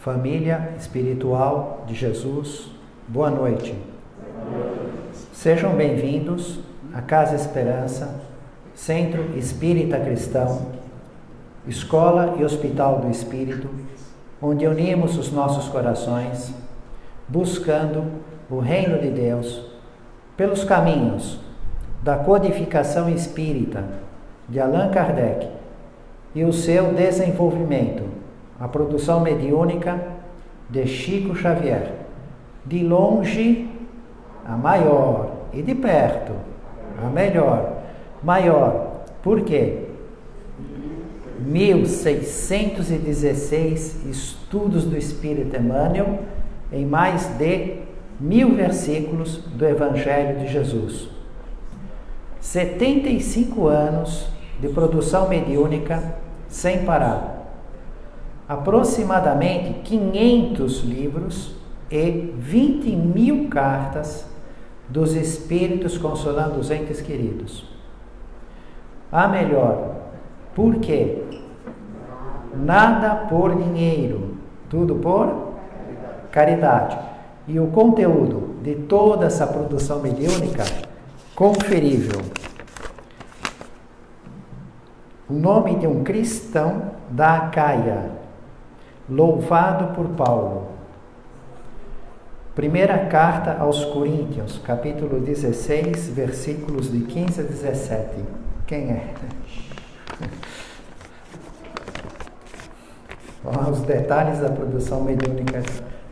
família espiritual de Jesus, boa noite. Sejam bem-vindos à Casa Esperança, Centro Espírita Cristão, Escola e Hospital do Espírito, onde unimos os nossos corações, buscando o Reino de Deus pelos caminhos da codificação espírita de Allan Kardec e o seu desenvolvimento, a produção mediúnica de Chico Xavier, de longe a maior e de perto a melhor. Maior, por quê? 1616 estudos do Espírito Emmanuel em mais de 1000 versículos do Evangelho de Jesus. 75 anos de produção mediúnica sem parar. Aproximadamente 500 livros e 20.000 cartas dos Espíritos consolando os entes queridos. A melhor, por quê? Nada por dinheiro, tudo por caridade. E o conteúdo de toda essa produção mediúnica, conferível. O nome de um cristão da Acaia, louvado por Paulo. Primeira carta aos Coríntios, capítulo 16, versículos de 15 a 17. Quem é? Os detalhes da produção mediúnica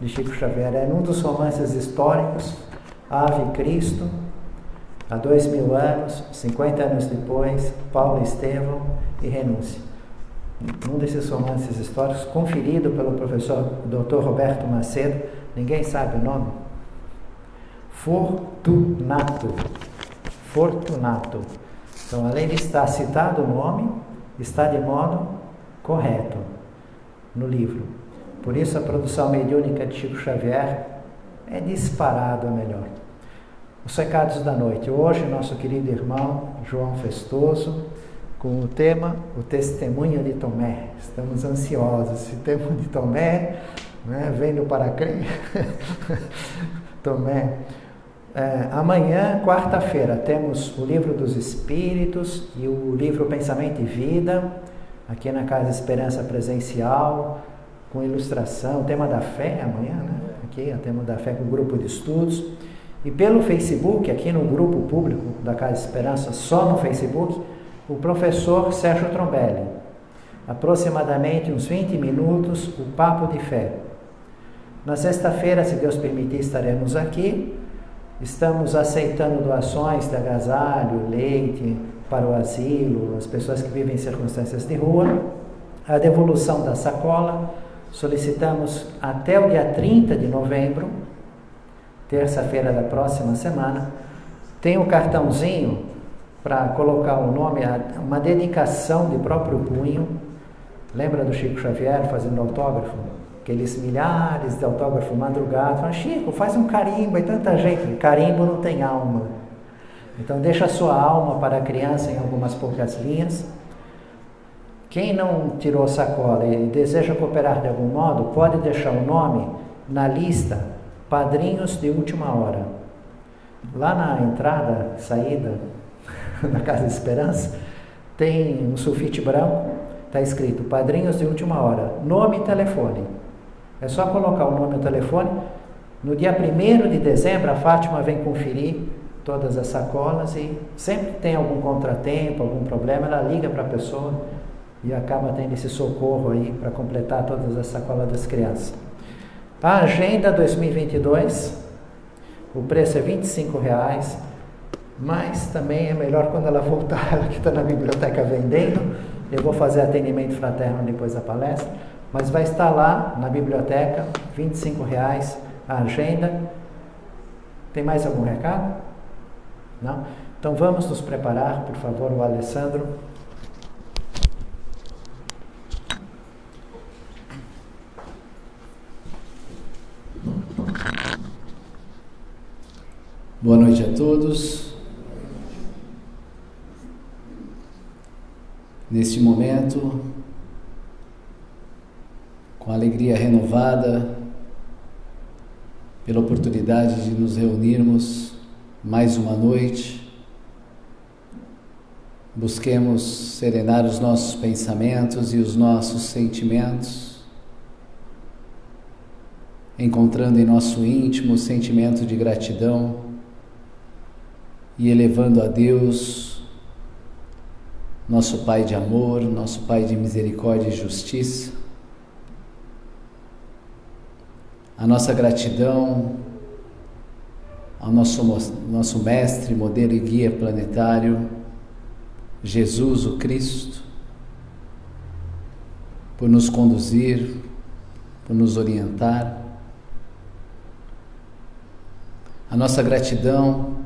de Chico Xavier. É um dos romances históricos, Ave Cristo, há 2000 anos, 50 anos depois, Paulo Estevão e Renúncia. Um desses romances históricos, conferido pelo professor Dr. Roberto Macedo, ninguém sabe o nome? Fortunato. Fortunato. Então, além de estar citado o nome, está de modo correto no livro. Por isso, a produção mediúnica de Chico Xavier é disparado a melhor. Os recados da noite. Hoje, nosso querido irmão João Festoso, com o tema O Testemunho de Tomé. Estamos ansiosos. Esse tema de Tomé, né, vendo para quem? Tomé. Amanhã, quarta-feira, temos o Livro dos Espíritos e o livro Pensamento e Vida, aqui na Casa Esperança Presencial, com ilustração, o tema da fé amanhã, né? Aqui, o tema da fé com o grupo de estudos. E pelo Facebook, aqui no grupo público da Casa Esperança, só no Facebook, o professor Sérgio Trombelli. Aproximadamente uns 20 minutos, o Papo de Fé. Na sexta-feira, se Deus permitir, estaremos aqui. Estamos aceitando doações de agasalho, leite para o asilo, as pessoas que vivem em circunstâncias de rua. A devolução da sacola, solicitamos até o dia 30 de novembro, terça-feira da próxima semana. Tem um cartãozinho para colocar o nome, uma dedicação de próprio punho. Lembra do Chico Xavier fazendo autógrafo? Aqueles milhares de autógrafos madrugados. Fala, Chico, faz um carimbo, e tanta gente. Carimbo não tem alma. Então deixa a sua alma para a criança em algumas poucas linhas. Quem não tirou sacola e deseja cooperar de algum modo, pode deixar o nome na lista Padrinhos de Última Hora. Lá na entrada, saída da Casa Esperança, tem um sulfite branco, está escrito Padrinhos de Última Hora, nome e telefone. É só colocar o nome e o telefone. No dia 1º de dezembro, a Fátima vem conferir todas as sacolas e sempre tem algum contratempo, algum problema, ela liga para a pessoa e acaba tendo esse socorro aí para completar todas as sacolas das crianças. A agenda 2022, o preço é R$25, mas também é melhor quando ela voltar, ela que está na biblioteca vendendo. Eu vou fazer atendimento fraterno depois da palestra, mas vai estar lá na biblioteca, R$25 a agenda. Tem mais algum recado? Não? Então vamos nos preparar, por favor, o Alessandro. Boa noite a todos. Neste momento, com alegria renovada pela oportunidade de nos reunirmos mais uma noite. Busquemos serenar os nossos pensamentos e os nossos sentimentos, encontrando em nosso íntimo o sentimento de gratidão e elevando a Deus, nosso Pai de amor, nosso Pai de misericórdia e justiça, a nossa gratidão ao nosso Mestre, modelo e guia planetário, Jesus o Cristo, por nos conduzir, por nos orientar. A nossa gratidão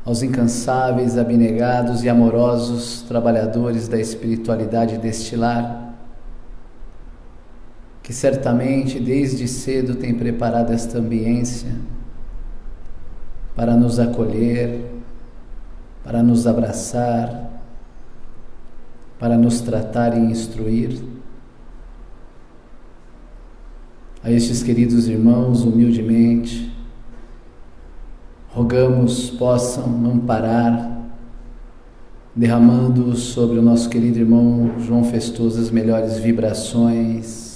aos incansáveis, abnegados e amorosos trabalhadores da espiritualidade deste lar, que certamente desde cedo têm preparado esta ambiência para nos acolher, para nos abraçar, para nos tratar e instruir. A estes queridos irmãos, humildemente, rogamos possam amparar, derramando sobre o nosso querido irmão João Festoso as melhores vibrações,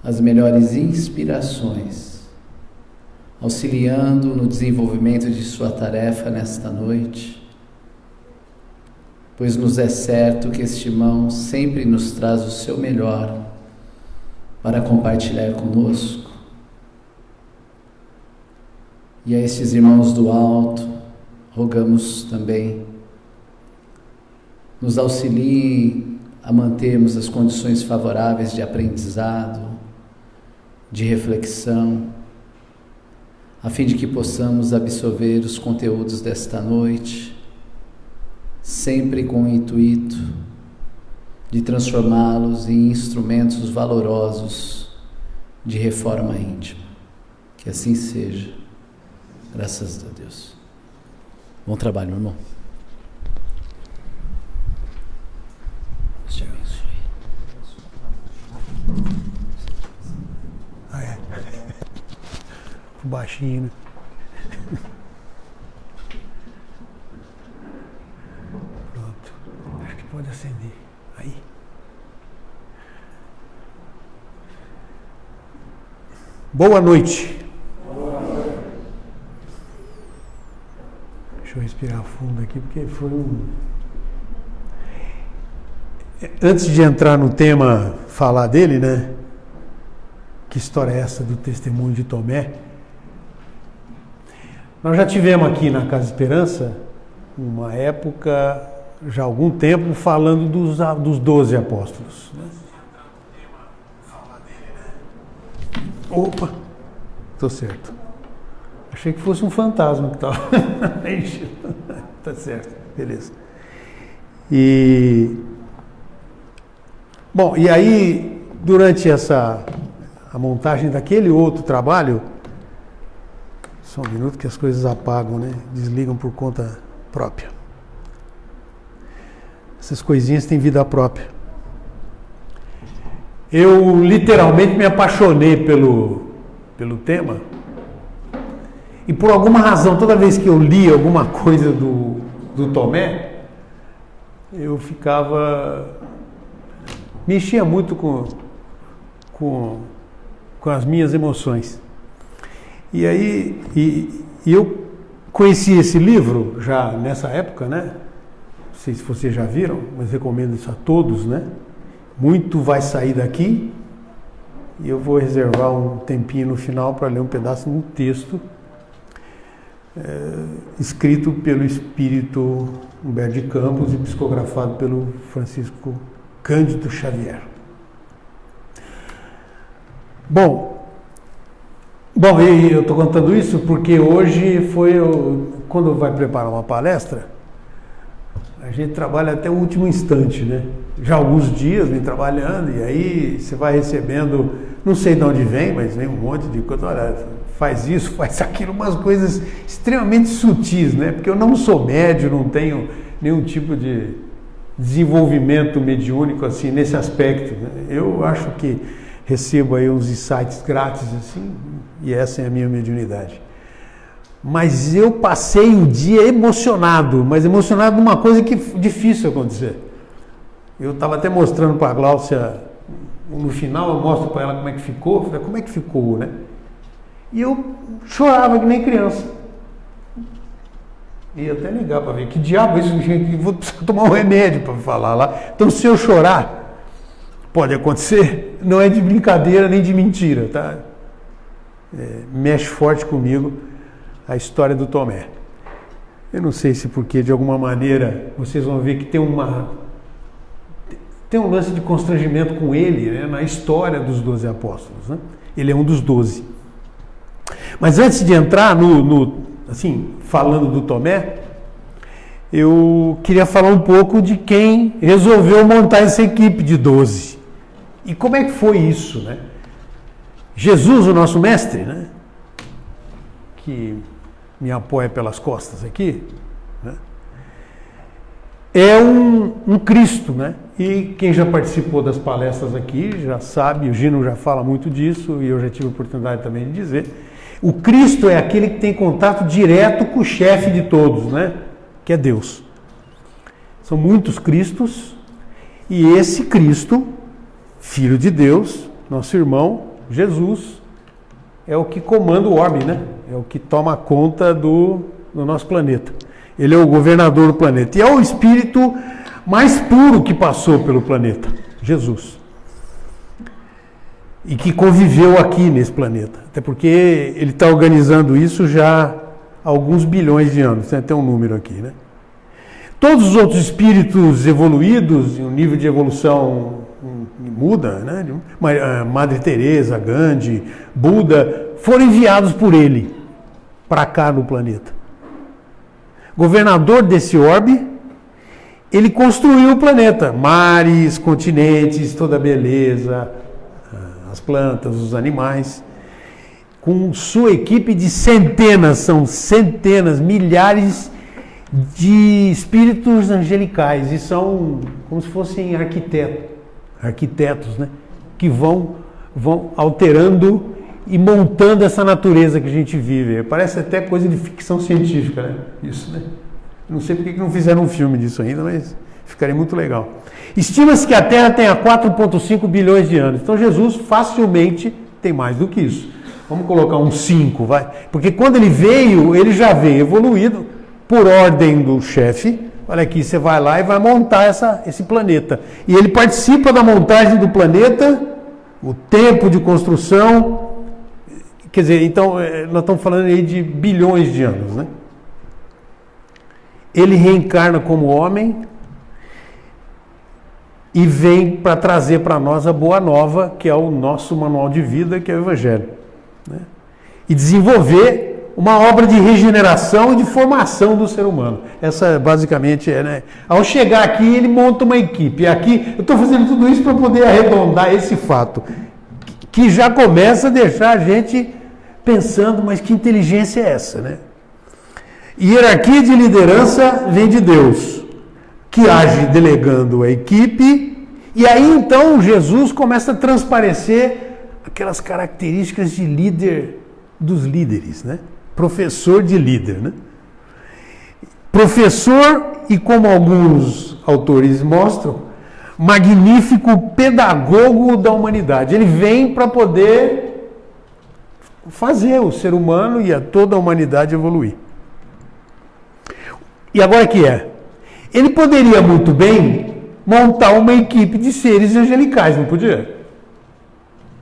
as melhores inspirações, auxiliando no desenvolvimento de sua tarefa nesta noite, pois nos é certo que este irmão sempre nos traz o seu melhor para compartilhar conosco. E a estes irmãos do alto, rogamos também, nos auxiliem a mantermos as condições favoráveis de aprendizado, de reflexão, a fim de que possamos absorver os conteúdos desta noite, sempre com o intuito de transformá-los em instrumentos valorosos de reforma íntima. Que assim seja. Graças a Deus. Bom trabalho, meu irmão. Deus te abençoe. Baixinho, né? Pronto. Acho que pode acender. Aí. Boa noite. Deixa eu respirar fundo aqui, porque foi um... Antes de entrar no tema, falar dele, né? Que história é essa do testemunho de Tomé? Nós já tivemos aqui na Casa Esperança, uma época, já há algum tempo, falando dos 12 apóstolos. Né? Opa, estou certo. Achei que fosse um fantasma que estava. Tá certo, beleza. Bom, e aí, durante a montagem daquele outro trabalho, só um minuto que as coisas apagam, né? Desligam por conta própria. Essas coisinhas têm vida própria. Eu literalmente me apaixonei pelo tema. E por alguma razão, toda vez que eu li alguma coisa do Tomé, eu me enchia muito com as minhas emoções. E aí, eu conheci esse livro já nessa época, né? Não sei se vocês já viram, mas recomendo isso a todos, né? Muito vai sair daqui, e eu vou reservar um tempinho no final para ler um pedaço de um texto escrito pelo espírito Humberto de Campos e psicografado pelo Francisco Cândido Xavier. Bom, e eu estou contando isso porque hoje quando vai preparar uma palestra, a gente trabalha até o último instante, né? Já há alguns dias vem trabalhando, e aí você vai recebendo, não sei de onde vem, mas vem um monte de coisa, olha, faz isso, faz aquilo, umas coisas extremamente sutis, né? Porque eu não sou médium, não tenho nenhum tipo de desenvolvimento mediúnico assim nesse aspecto, né? Eu acho que recebo aí uns insights grátis assim, e essa é a minha mediunidade. Mas eu passei o dia emocionado, mas emocionado de uma coisa que é difícil acontecer. Eu estava até mostrando para a Gláucia, no final eu mostro para ela como é que ficou, eu falei, como é que ficou, né? E eu chorava que nem criança. E até ligar para ver, que diabo isso, gente, vou tomar um remédio para falar lá. Então se eu chorar, pode acontecer, não é de brincadeira nem de mentira, tá? Mexe forte comigo a história do Tomé. Eu não sei se porque de alguma maneira vocês vão ver que tem um lance de constrangimento com ele, né, na história dos 12 apóstolos, né? Ele é um dos 12. Mas antes de entrar assim, falando do Tomé, eu queria falar um pouco de quem resolveu montar essa equipe de 12. E como é que foi isso, né? Jesus, o nosso mestre, né, que me apoia pelas costas aqui, né, é um Cristo, né? E quem já participou das palestras aqui já sabe, o Gino já fala muito disso e eu já tive a oportunidade também de dizer. O Cristo é aquele que tem contato direto com o chefe de todos, né? Que é Deus. São muitos Cristos e esse Cristo, Filho de Deus, nosso irmão Jesus, é o que comanda o orbe, né? É o que toma conta do nosso planeta. Ele é o governador do planeta. E é o espírito mais puro que passou pelo planeta, Jesus. E que conviveu aqui nesse planeta. Até porque ele está organizando isso já há alguns bilhões de anos. Tem até um número aqui, né? Todos os outros espíritos evoluídos, o nível de evolução muda, né? Madre Teresa, Gandhi, Buda, foram enviados por ele para cá no planeta. Governador desse orbe, ele construiu o planeta, mares, continentes, toda a beleza, as plantas, os animais, com sua equipe de centenas, são centenas, milhares de espíritos angelicais, e são como se fossem arquitetos, né, que vão alterando e montando essa natureza que a gente vive. Parece até coisa de ficção científica, né? Isso, né? Não sei porque que não fizeram um filme disso ainda, mas ficaria muito legal. Estima-se que a Terra tenha 4,5 bilhões de anos. Então Jesus facilmente tem mais do que isso. Vamos colocar uns 5, vai. Porque quando ele veio, ele já veio evoluído por ordem do chefe. Olha aqui, você vai lá e vai montar esse planeta. E ele participa da montagem do planeta, o tempo de construção. Quer dizer, então, nós estamos falando aí de bilhões de anos, né? Ele reencarna como homem e vem para trazer para nós a boa nova, que é o nosso manual de vida, que é o Evangelho, né? E desenvolver uma obra de regeneração e de formação do ser humano. Essa basicamente é, né? Ao chegar aqui, ele monta uma equipe. E aqui, eu estou fazendo tudo isso para poder arredondar esse fato, que já começa a deixar a gente pensando, mas que inteligência é essa, né? Hierarquia de liderança vem de Deus, que age delegando a equipe, e aí então Jesus começa a transparecer aquelas características de líder dos líderes, né? Professor de líder, né? Professor e, como alguns autores mostram, magnífico pedagogo da humanidade. Ele vem para poder fazer o ser humano e a toda a humanidade evoluir. E agora que é? Ele poderia muito bem montar uma equipe de seres angelicais, não podia?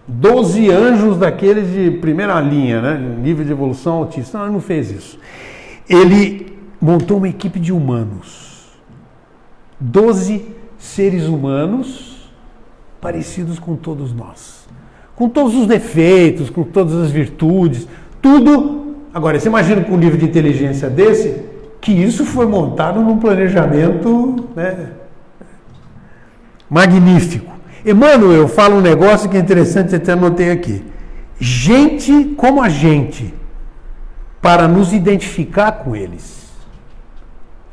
12 anjos daqueles de primeira linha, né? Nível de evolução altíssimo. Não, ele não fez isso. Ele montou uma equipe de humanos. 12 seres humanos parecidos com todos nós. Com todos os defeitos, com todas as virtudes, tudo. Agora, você imagina com um nível de inteligência desse, que isso foi montado num planejamento, né, magnífico. Emmanuel fala um negócio que é interessante, até anotei aqui. Gente como a gente, para nos identificar com eles.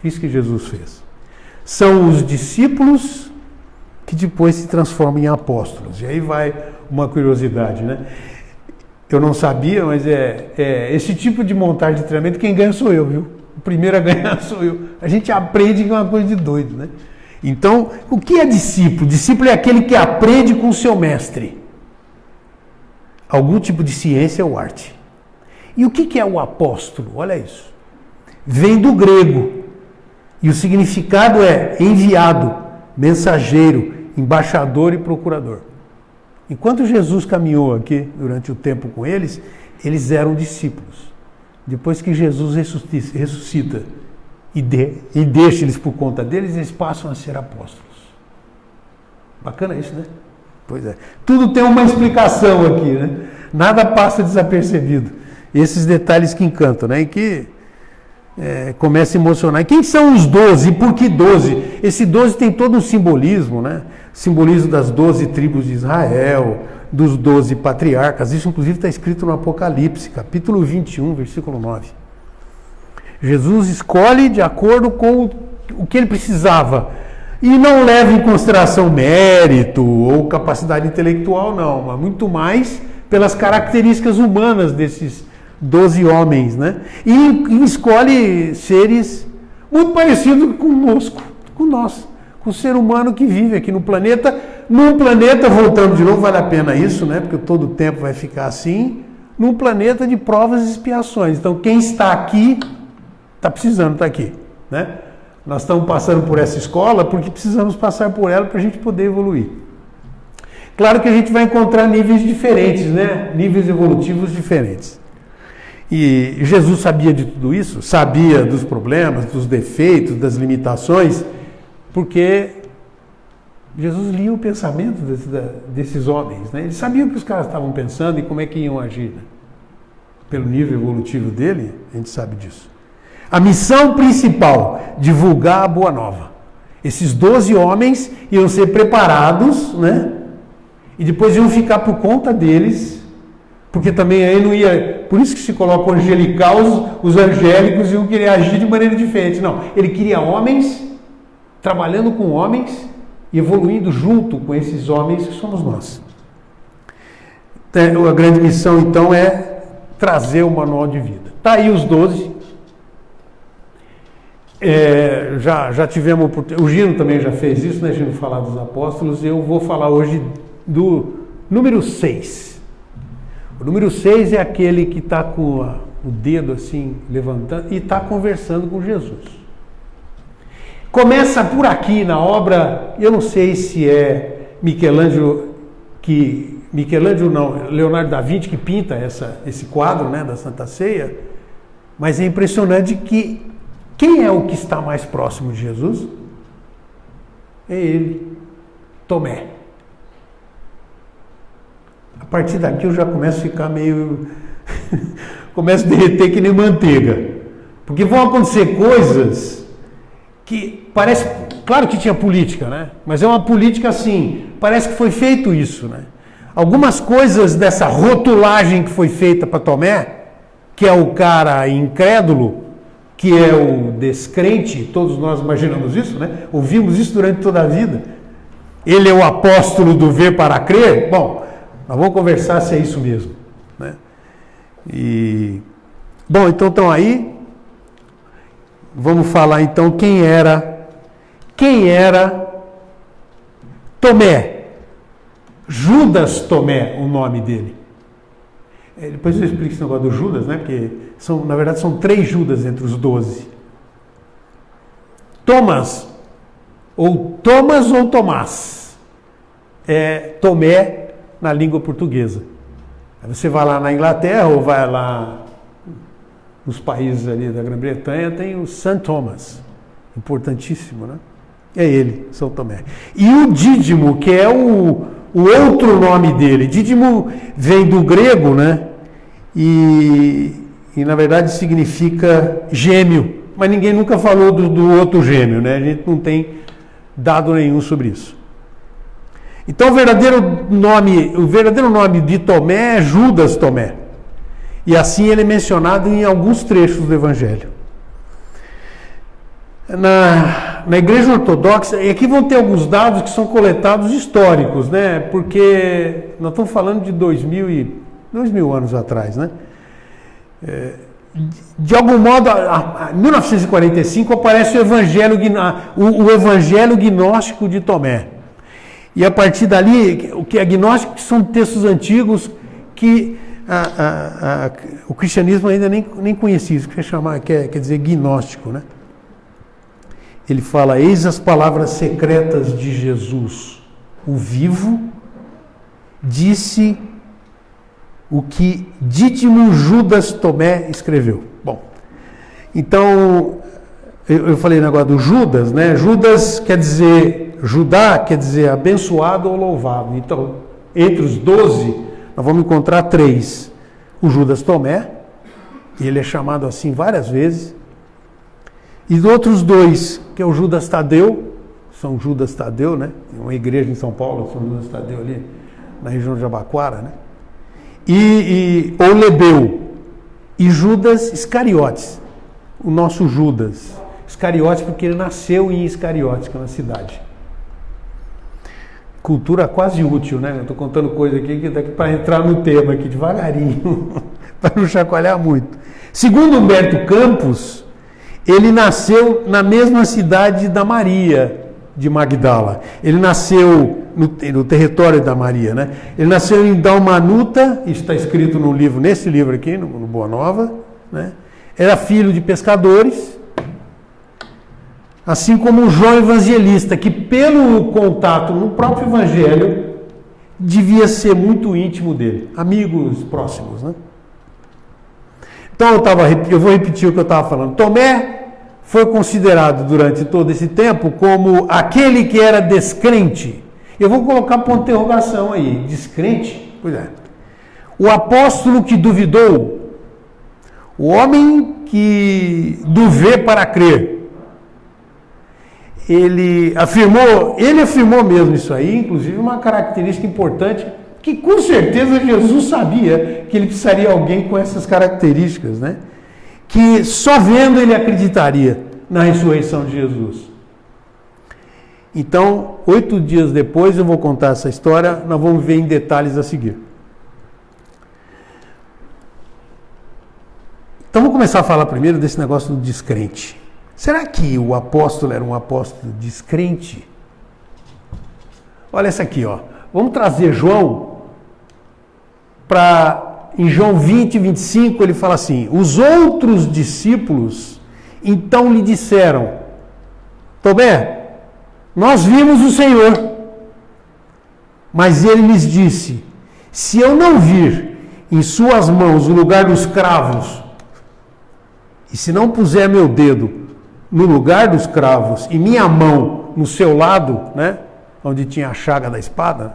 Isso que Jesus fez. são os discípulos que depois se transformam em apóstolos. E aí vai uma curiosidade, né? Eu não sabia, mas esse tipo de montagem de treinamento, quem ganha sou eu, viu? O primeiro a ganhar sou eu. A gente aprende que é uma coisa de doido, né? Então, o que é discípulo? Discípulo é aquele que aprende com o seu mestre algum tipo de ciência ou arte. E o que é o apóstolo? Olha isso. Vem do grego. E o significado é enviado, mensageiro, embaixador e procurador. Enquanto Jesus caminhou aqui durante o tempo com eles, eles eram discípulos. Depois que Jesus ressuscita e deixa eles por conta deles, eles passam a ser apóstolos. Bacana isso, né? Pois é. Tudo tem uma explicação aqui, né? Nada passa desapercebido. Esses detalhes que encantam, né? E que começa a emocionar. E quem são os 12? E por que 12? Esse 12 tem todo um simbolismo, né? Simbolismo das 12 tribos de Israel, dos 12 patriarcas. Isso, inclusive, está escrito no Apocalipse, capítulo 21, versículo 9. Jesus escolhe de acordo com o que ele precisava. E não leva em consideração mérito ou capacidade intelectual, não, mas muito mais pelas características humanas desses 12 homens, né? E escolhe seres muito parecidos conosco, com nós, com o ser humano que vive aqui no planeta. Num planeta, voltando de novo, vale a pena isso, né? Porque todo o tempo vai ficar assim, num planeta de provas e expiações. Então, quem está aqui, está precisando estar aqui, né? Nós estamos passando por essa escola porque precisamos passar por ela para a gente poder evoluir. Claro que a gente vai encontrar níveis diferentes, né? Níveis evolutivos diferentes. E Jesus sabia de tudo isso, sabia dos problemas, dos defeitos, das limitações, porque Jesus lia o pensamento desses homens, né? Ele sabia o que os caras estavam pensando e como é que iam agir, né? Pelo nível evolutivo dele, a gente sabe disso. A missão principal, divulgar a Boa Nova. Esses 12 homens iam ser preparados, né? E depois iam ficar por conta deles, porque também aí não ia... Por isso que se coloca o angelical, os angélicos iam querer agir de maneira diferente. Não, ele queria homens, trabalhando com homens e evoluindo junto com esses homens que somos nós. A grande missão, então, é trazer o manual de vida. Está aí os 12. Já tivemos oportunidade, o Gino também já fez isso, né, Gino, falar dos apóstolos. Eu vou falar hoje do número 6. O número 6 é aquele que está com o dedo assim, levantando e está conversando com Jesus. Começa por aqui na obra, eu não sei se é Leonardo da Vinci que pinta esse quadro, né, da Santa Ceia, mas é impressionante que quem é o que está mais próximo de Jesus? É ele, Tomé. A partir daqui eu já começo a ficar meio... começo a derreter que nem manteiga. Porque vão acontecer coisas que parece... Claro que tinha política, né? Mas é uma política assim, parece que foi feito isso, né? Algumas coisas dessa rotulagem que foi feita para Tomé, que é o cara incrédulo, que é o descrente, todos nós imaginamos isso, né? Ouvimos isso durante toda a vida. Ele é o apóstolo do ver para crer. Bom, nós vamos conversar se é isso mesmo, né? Bom, então estão aí. Vamos falar então quem era Tomé. Judas Tomé, o nome dele. Depois eu explico esse negócio do Judas, né? Porque na verdade são 3 Judas entre os 12. Tomás ou Tomás. É Tomé na língua portuguesa. Aí você vai lá na Inglaterra ou vai lá nos países ali da Grã-Bretanha, tem o St. Thomas. Importantíssimo, né? É ele, São Tomé. E o Dídimo, que é o outro nome dele. Dídimo vem do grego, né? E na verdade significa gêmeo, mas ninguém nunca falou do outro gêmeo, né? A gente não tem dado nenhum sobre isso. Então o verdadeiro nome de Tomé é Judas Tomé. E assim ele é mencionado em alguns trechos do Evangelho. Na Igreja Ortodoxa, e aqui vão ter alguns dados que são coletados históricos, né? Porque nós estamos falando de 2000 anos atrás, né? De algum modo, em 1945 aparece o Evangelho Gnóstico de Tomé. E a partir dali, o que é gnóstico são textos antigos que o cristianismo ainda nem conhecia, isso quer dizer gnóstico, né? Ele fala: eis as palavras secretas de Jesus, o vivo, disse o que Dídimo Judas Tomé escreveu. Bom, então, eu falei negócio do Judas, né? Judas quer dizer, Judá quer dizer abençoado ou louvado. Então, entre os 12, nós vamos encontrar 3. O Judas Tomé, ele é chamado assim várias vezes. E os outros 2, que é o Judas Tadeu, São Judas Tadeu, né? Tem uma igreja em São Paulo, São Judas Tadeu ali, na região de Jabaquara, né? Ou Lebeu, e Judas Iscariotes, o nosso Judas. Iscariotes porque ele nasceu em Iscariotes, que é uma cidade. Cultura quase útil, né? Eu estou contando coisa aqui que daqui para entrar no tema aqui devagarinho, para não chacoalhar muito. Segundo Humberto Campos, ele nasceu na mesma cidade da Maria de Magdala. Ele nasceu no território da Maria, né? Ele nasceu em Dalmanuta, isso está escrito no livro, nesse livro aqui, no Boa Nova, né? Era filho de pescadores, assim como o João Evangelista, que pelo contato no próprio Evangelho, devia ser muito íntimo dele, amigos próximos, né? Então eu vou repetir o que eu estava falando. Tomé foi considerado durante todo esse tempo como aquele que era descrente. Eu vou colocar ponto de interrogação aí. Descrente? Pois é. O apóstolo que duvidou, o homem que do ver para crer. Ele afirmou mesmo isso aí, inclusive uma característica importante, que com certeza Jesus sabia que ele precisaria de alguém com essas características, né? Que só vendo ele acreditaria na ressurreição de Jesus. Então, 8 dias depois, eu vou contar essa história, nós vamos ver em detalhes a seguir. Então, vou começar a falar primeiro desse negócio do descrente. Será que o apóstolo era um apóstolo descrente? Olha essa aqui, ó. Vamos trazer João para... Em João 20, 25, ele fala assim: os outros discípulos então lhe disseram: Tomé, nós vimos o Senhor. Mas ele lhes disse: se eu não vir em suas mãos o lugar dos cravos, e se não puser meu dedo no lugar dos cravos e minha mão no seu lado, né, onde tinha a chaga da espada,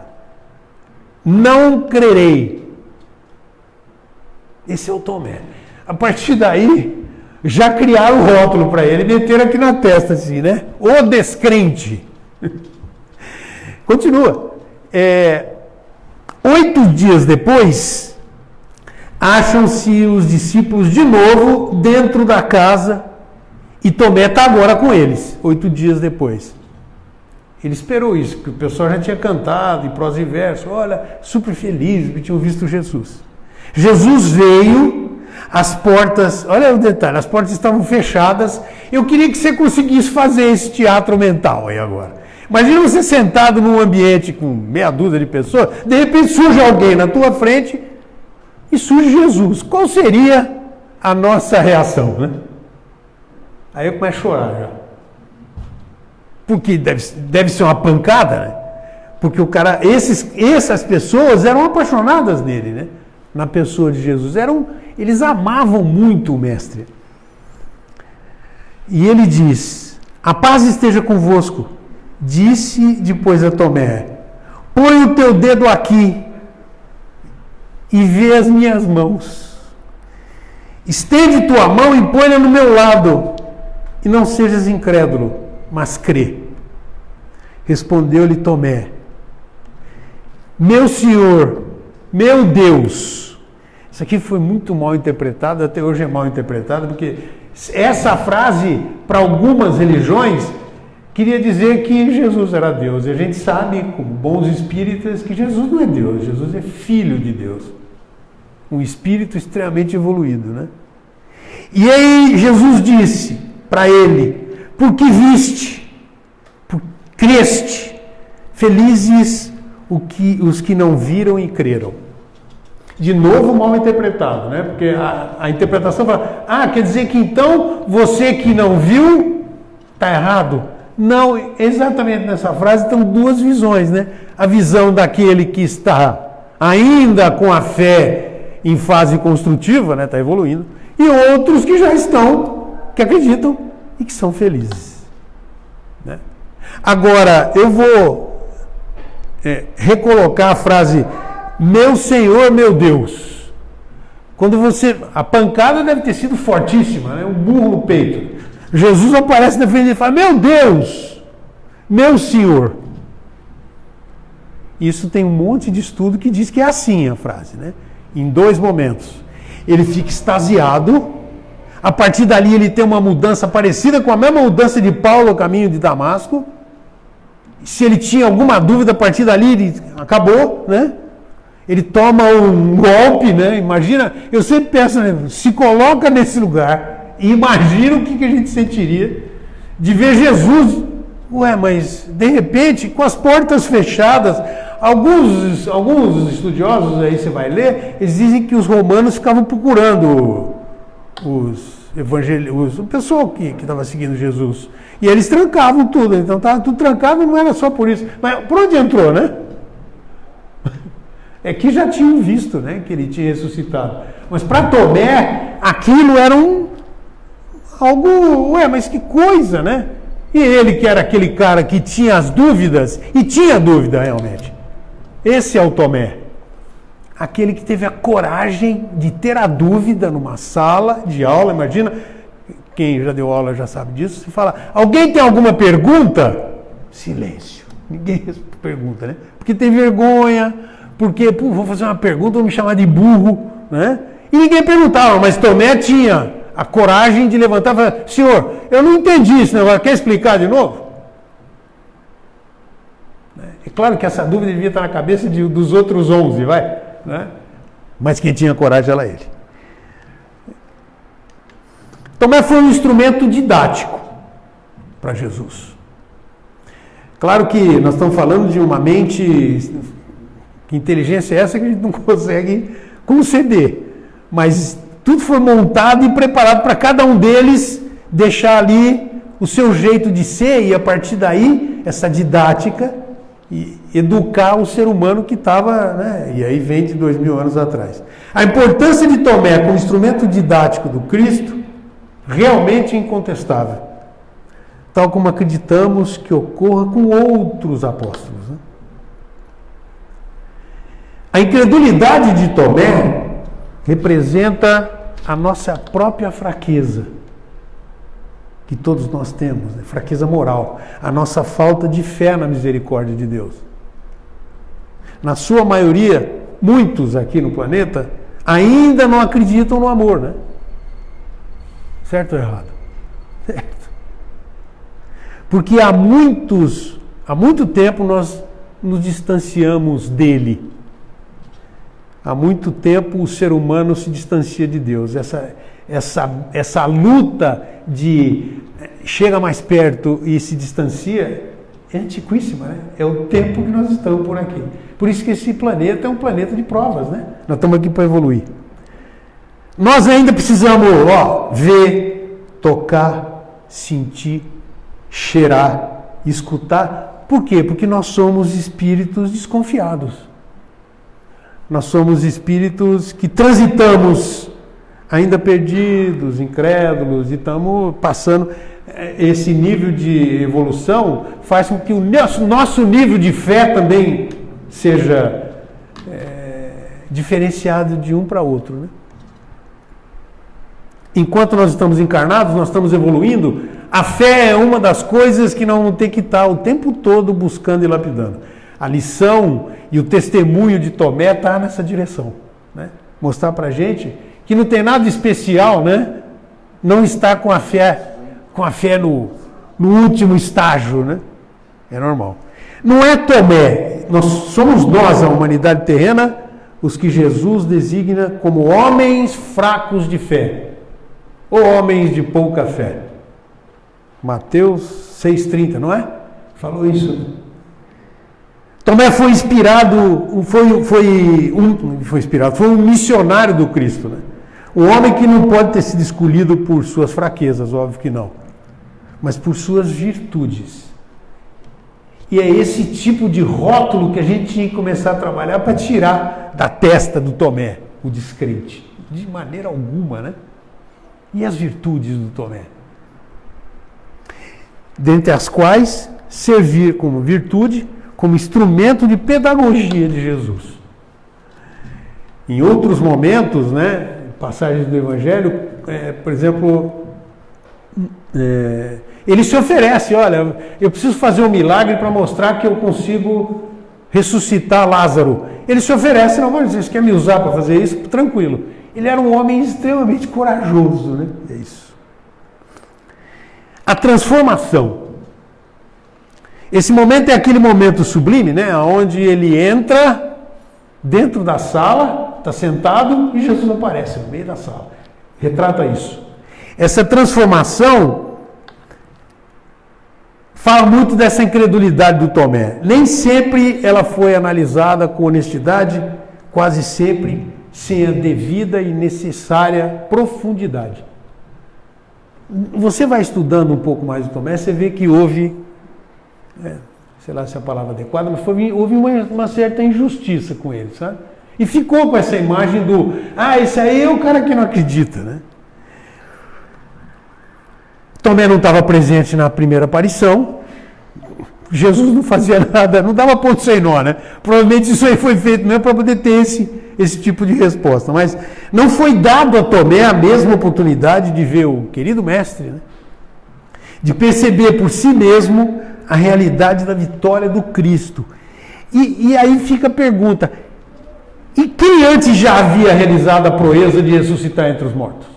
não crerei. Esse é o Tomé. A partir daí, já criaram o rótulo para ele, meteram aqui na testa assim, né? O descrente. Continua. 8 dias depois, acham-se os discípulos de novo dentro da casa e Tomé está agora com eles, 8 dias depois. Ele esperou isso, porque o pessoal já tinha cantado em prosa e verso, olha, super feliz que tinham visto Jesus. Jesus veio, as portas, olha o detalhe, as portas estavam fechadas. Eu queria que você conseguisse fazer esse teatro mental aí agora. Imagina você sentado num ambiente com meia dúzia de pessoas, de repente surge alguém na tua frente e surge Jesus. Qual seria a nossa reação, né? Aí eu começo a chorar já. Porque deve ser uma pancada, né? Porque o cara, essas pessoas eram apaixonadas nele, né? Na pessoa de Jesus. Eles amavam muito o Mestre. E ele diz: a paz esteja convosco. Disse depois a Tomé: põe o teu dedo aqui e vê as minhas mãos. Estende tua mão e põe-na no meu lado. E não sejas incrédulo, mas crê. Respondeu-lhe Tomé: meu Senhor, meu Deus. Isso aqui foi muito mal interpretado, até hoje é mal interpretado, porque Essa frase, para algumas religiões, queria dizer que Jesus era Deus. E a gente sabe, como bons espíritas, que Jesus não é Deus. Jesus é filho de Deus. Um espírito extremamente evoluído, né? E aí Jesus disse para ele: porque viste, creste, felizes os que não viram e creram. De novo, mal interpretado, né? Porque a interpretação fala, quer dizer que então você que não viu está errado. Não, exatamente nessa frase estão duas visões, né? A visão daquele que está ainda com a fé em fase construtiva, né? Está evoluindo, e outros que já estão, que acreditam e que são felizes, né? Agora, eu vou recolocar a frase meu Senhor, meu Deus. Quando a pancada deve ter sido fortíssima, né? Um burro no peito. Jesus aparece na frente dele e fala, meu Deus, meu Senhor. Isso tem um monte de estudo que diz que é assim a frase, né? Em dois momentos. Ele fica extasiado, a partir dali ele tem uma mudança parecida com a mesma mudança de Paulo ao caminho de Damasco. Se ele tinha alguma dúvida, a partir dali ele acabou, né? Ele toma um golpe, né? Imagina, eu sempre penso, né? Se coloca nesse lugar e imagina o que a gente sentiria de ver Jesus. Ué, mas de repente, com as portas fechadas, alguns estudiosos, aí você vai ler, eles dizem que os romanos ficavam procurando o pessoal que estava seguindo Jesus. E eles trancavam tudo, então estava tudo trancado, não era só por isso. Mas por onde entrou, né? É que já tinham visto, né, que ele tinha ressuscitado. Mas para Tomé, aquilo era algo, mas que coisa, né? E ele que era aquele cara que tinha as dúvidas, e tinha dúvida realmente. Esse é o Tomé. Aquele que teve a coragem de ter a dúvida numa sala de aula, imagina, quem já deu aula já sabe disso, você fala, alguém tem alguma pergunta? Silêncio. Ninguém pergunta, né? Porque tem vergonha, porque, vou fazer uma pergunta, vou me chamar de burro, né? E ninguém perguntava, mas Tomé tinha a coragem de levantar e falar, senhor, eu não entendi isso, né? Quer explicar de novo? É claro que essa dúvida devia estar na cabeça dos outros 11, vai, né? Mas quem tinha coragem era ele. Tomé foi um instrumento didático para Jesus. Claro que nós estamos falando de uma mente, que inteligência é essa que a gente não consegue conceder, mas tudo foi montado e preparado para cada um deles deixar ali o seu jeito de ser e a partir daí essa didática e educar o ser humano que estava, né? E aí vem de 2000 anos atrás. A importância de Tomé como instrumento didático do Cristo realmente é incontestável, tal como acreditamos que ocorra com outros apóstolos, né? A incredulidade de Tomé representa a nossa própria fraqueza, que todos nós temos, né? Fraqueza moral, a nossa falta de fé na misericórdia de Deus. Na sua maioria, muitos aqui no planeta ainda não acreditam no amor, né? Certo ou errado? Certo. Porque há muito tempo nós nos distanciamos dele. Há muito tempo o ser humano se distancia de Deus. Essa luta de chega mais perto e se distancia é antiquíssima, né? É o tempo que nós estamos por aqui. Por isso que esse planeta é um planeta de provas, né? Nós estamos aqui para evoluir. Nós ainda precisamos ver, tocar, sentir, cheirar, escutar. Por quê? Porque nós somos espíritos desconfiados. Nós somos espíritos que transitamos ainda perdidos, incrédulos, e estamos passando. Esse nível de evolução faz com que o nosso nível de fé também seja diferenciado de um para outro, né? Enquanto nós estamos encarnados, nós estamos evoluindo, a fé é uma das coisas que nós vamos ter que estar o tempo todo buscando e lapidando. A lição e o testemunho de Tomé está nessa direção, né? Mostrar para a gente que não tem nada especial, né? não está com a fé no último estágio, né? É normal. Não é Tomé, somos nós, a humanidade terrena, os que Jesus designa como homens fracos de fé, ou homens de pouca fé. Mateus 6,30, não é? Falou isso. Tomé foi inspirado, foi um missionário do Cristo, né? Um homem que não pode ter sido escolhido por suas fraquezas, óbvio que não, mas por suas virtudes. E é esse tipo de rótulo que a gente tinha que começar a trabalhar para tirar da testa do Tomé, o descrente. De maneira alguma, né? E as virtudes do Tomé? Dentre as quais, servir como virtude, como instrumento de pedagogia de Jesus. Em outros momentos, né, passagens do Evangelho, por exemplo, ele se oferece, olha, eu preciso fazer um milagre para mostrar que eu consigo ressuscitar Lázaro. Ele se oferece, não, mas você quer me usar para fazer isso? Tranquilo. Ele era um homem extremamente corajoso, né? É isso. A transformação. Esse momento é aquele momento sublime, né? Onde ele entra dentro da sala, está sentado e Jesus aparece no meio da sala. Retrata isso. Essa transformação fala muito dessa incredulidade do Tomé. Nem sempre ela foi analisada com honestidade, quase sempre sem a devida e necessária profundidade. Você vai estudando um pouco mais do Tomé, você vê que houve, sei lá se é a palavra adequada, mas houve uma certa injustiça com ele, sabe? E ficou com essa imagem do, esse aí é o cara que não acredita, né? Tomé não estava presente na primeira aparição, Jesus não fazia nada, não dava ponto sem nó, né? Provavelmente isso aí foi feito mesmo para poder ter esse tipo de resposta, mas não foi dado a Tomé a mesma oportunidade de ver o querido mestre, né? De perceber por si mesmo a realidade da vitória do Cristo. E aí fica a pergunta, e quem antes já havia realizado a proeza de ressuscitar entre os mortos?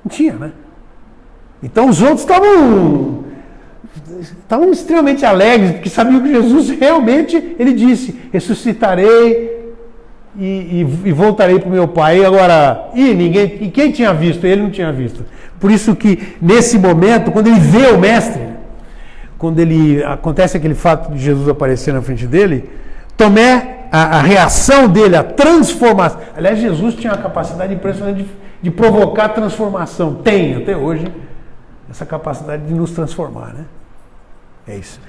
Não tinha, né? Então os outros estavam extremamente alegres, porque sabiam que Jesus realmente, ele disse, ressuscitarei e voltarei para o meu Pai. Agora, e quem tinha visto? Ele não tinha visto. Por isso que nesse momento, quando ele vê o mestre, quando acontece aquele fato de Jesus aparecer na frente dele, Tomé, a reação dele, a transformação. Aliás, Jesus tinha a capacidade impressionante de provocar transformação. Tem, até hoje, essa capacidade de nos transformar, né? É isso.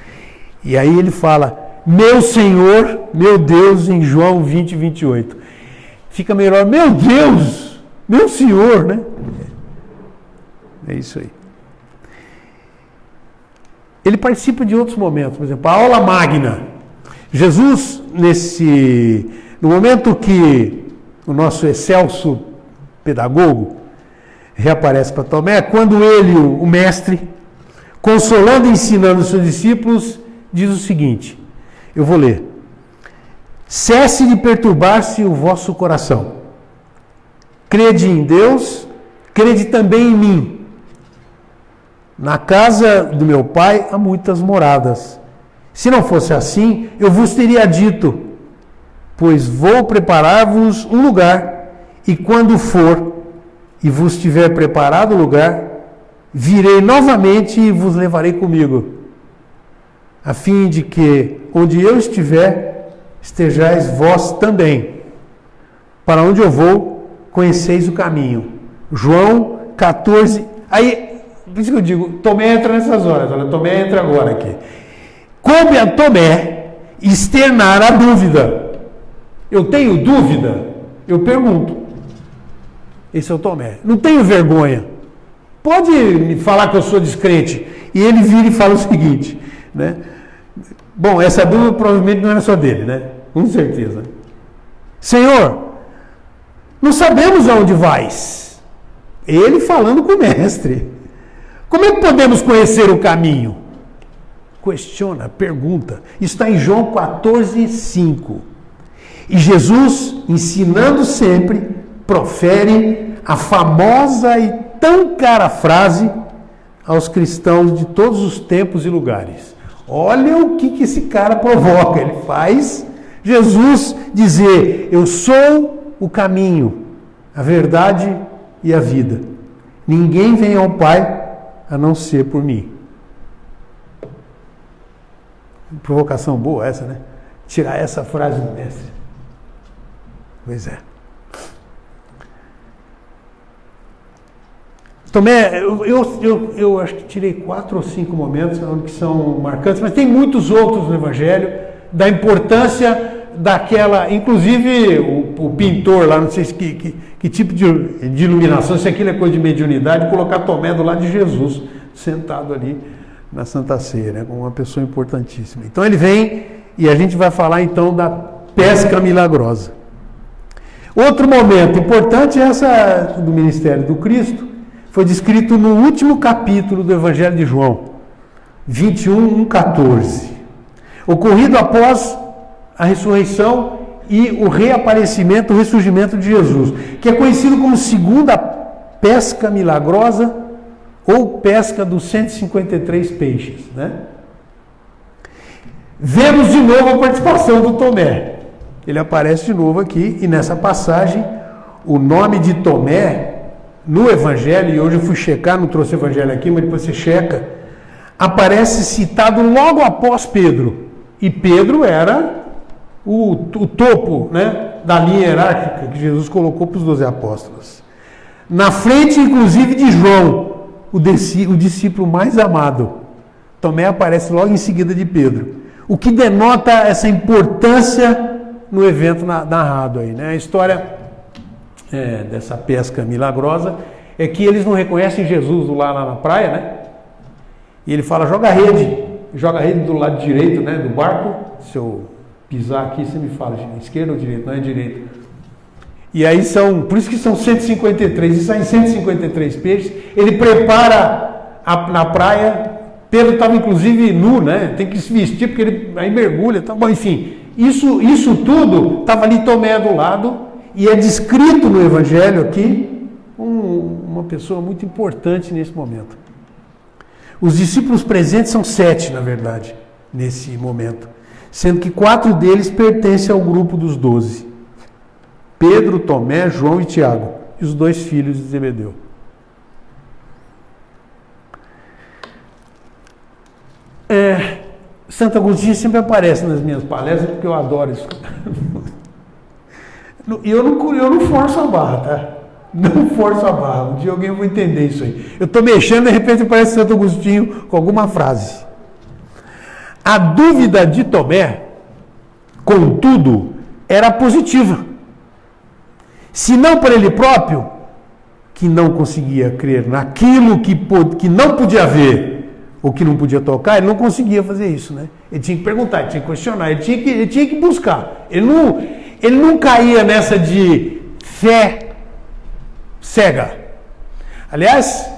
E aí ele fala, meu Senhor, meu Deus, em João 20, 28. Fica melhor, meu Deus, meu Senhor, né? É isso aí. Ele participa de outros momentos, por exemplo, a aula magna. Jesus, no momento que o nosso excelso pedagogo reaparece para Tomé, quando ele, o mestre, consolando e ensinando os seus discípulos, diz o seguinte, eu vou ler. Cesse de perturbar-se o vosso coração. Crede em Deus, crede também em mim. Na casa do meu Pai há muitas moradas. Se não fosse assim, eu vos teria dito, pois vou preparar-vos um lugar, e quando for e vos tiver preparado o lugar, virei novamente e vos levarei comigo, a fim de que, onde eu estiver, estejais vós também. Para onde eu vou, conheceis o caminho. João 14. Aí, por isso que eu digo, Tomé entra nessas horas. Olha, Tomé entra agora aqui. Coube a Tomé externar a dúvida. Eu tenho dúvida? Eu pergunto. Esse é o Tomé. Não tenho vergonha. Pode me falar que eu sou descrente. E ele vira e fala o seguinte, né? Bom, essa dúvida provavelmente não era só dele, né? Com certeza. Senhor, não sabemos aonde vais. Ele falando com o mestre. Como é que podemos conhecer o caminho? Questiona, pergunta. Está em João 14, 5. E Jesus, ensinando sempre, profere a famosa e tão cara a frase aos cristãos de todos os tempos e lugares. Olha o que esse cara provoca. Ele faz Jesus dizer: eu sou o caminho, a verdade e a vida. Ninguém vem ao Pai a não ser por mim. Provocação boa essa, né? Tirar essa frase do mestre. Pois é. Tomé, eu acho que tirei 4 ou 5 momentos que são marcantes, mas tem muitos outros no Evangelho, da importância daquela, inclusive o pintor lá, não sei que tipo de iluminação, se aquilo é coisa de mediunidade, colocar Tomé do lado de Jesus, sentado ali na Santa Ceia, né, como uma pessoa importantíssima. Então ele vem e a gente vai falar então da pesca milagrosa. Outro momento importante é essa do ministério do Cristo, foi descrito no último capítulo do Evangelho de João, 21:14. Ocorrido após a ressurreição e o reaparecimento, o ressurgimento de Jesus, que é conhecido como segunda pesca milagrosa ou pesca dos 153 peixes, né? Vemos de novo a participação do Tomé. Ele aparece de novo aqui e nessa passagem o nome de Tomé no Evangelho, e hoje eu fui checar, não trouxe o Evangelho aqui, mas depois você checa, aparece citado logo após Pedro. E Pedro era o topo, né, da linha hierárquica que Jesus colocou para os 12 apóstolos. Na frente, inclusive, de João, o discípulo mais amado. Tomé aparece logo em seguida de Pedro. O que denota essa importância no evento narrado aí, né? A história dessa pesca milagrosa é que eles não reconhecem Jesus lá na praia, né? E ele fala: joga a rede do lado direito, né, do barco. Se eu pisar aqui, você me fala, esquerda ou direita? Não é direita. E aí por isso que são 153, e saem 153 peixes. Ele prepara na praia. Pedro estava inclusive nu, né? Tem que se vestir porque ele aí mergulha, tá bom, enfim. Isso tudo estava ali Tomé do lado, e é descrito no Evangelho aqui uma pessoa muito importante nesse momento. Os discípulos presentes são 7, na verdade, nesse momento, sendo que 4 deles pertencem ao grupo dos 12. Pedro, Tomé, João e Tiago, e os 2 filhos de Zebedeu. Santo Agostinho sempre aparece nas minhas palestras, porque eu adoro isso. E eu não forço a barra, tá? Não forço a barra. Um dia alguém vai entender isso aí. Eu estou mexendo, de repente aparece Santo Agostinho com alguma frase. A dúvida de Tomé, contudo, era positiva. Se não por ele próprio, que não conseguia crer naquilo que não podia ver, ou que não podia tocar, ele não conseguia fazer isso, né? Ele tinha que perguntar, ele tinha que questionar, ele tinha que buscar. Ele não caía nessa de fé cega. Aliás,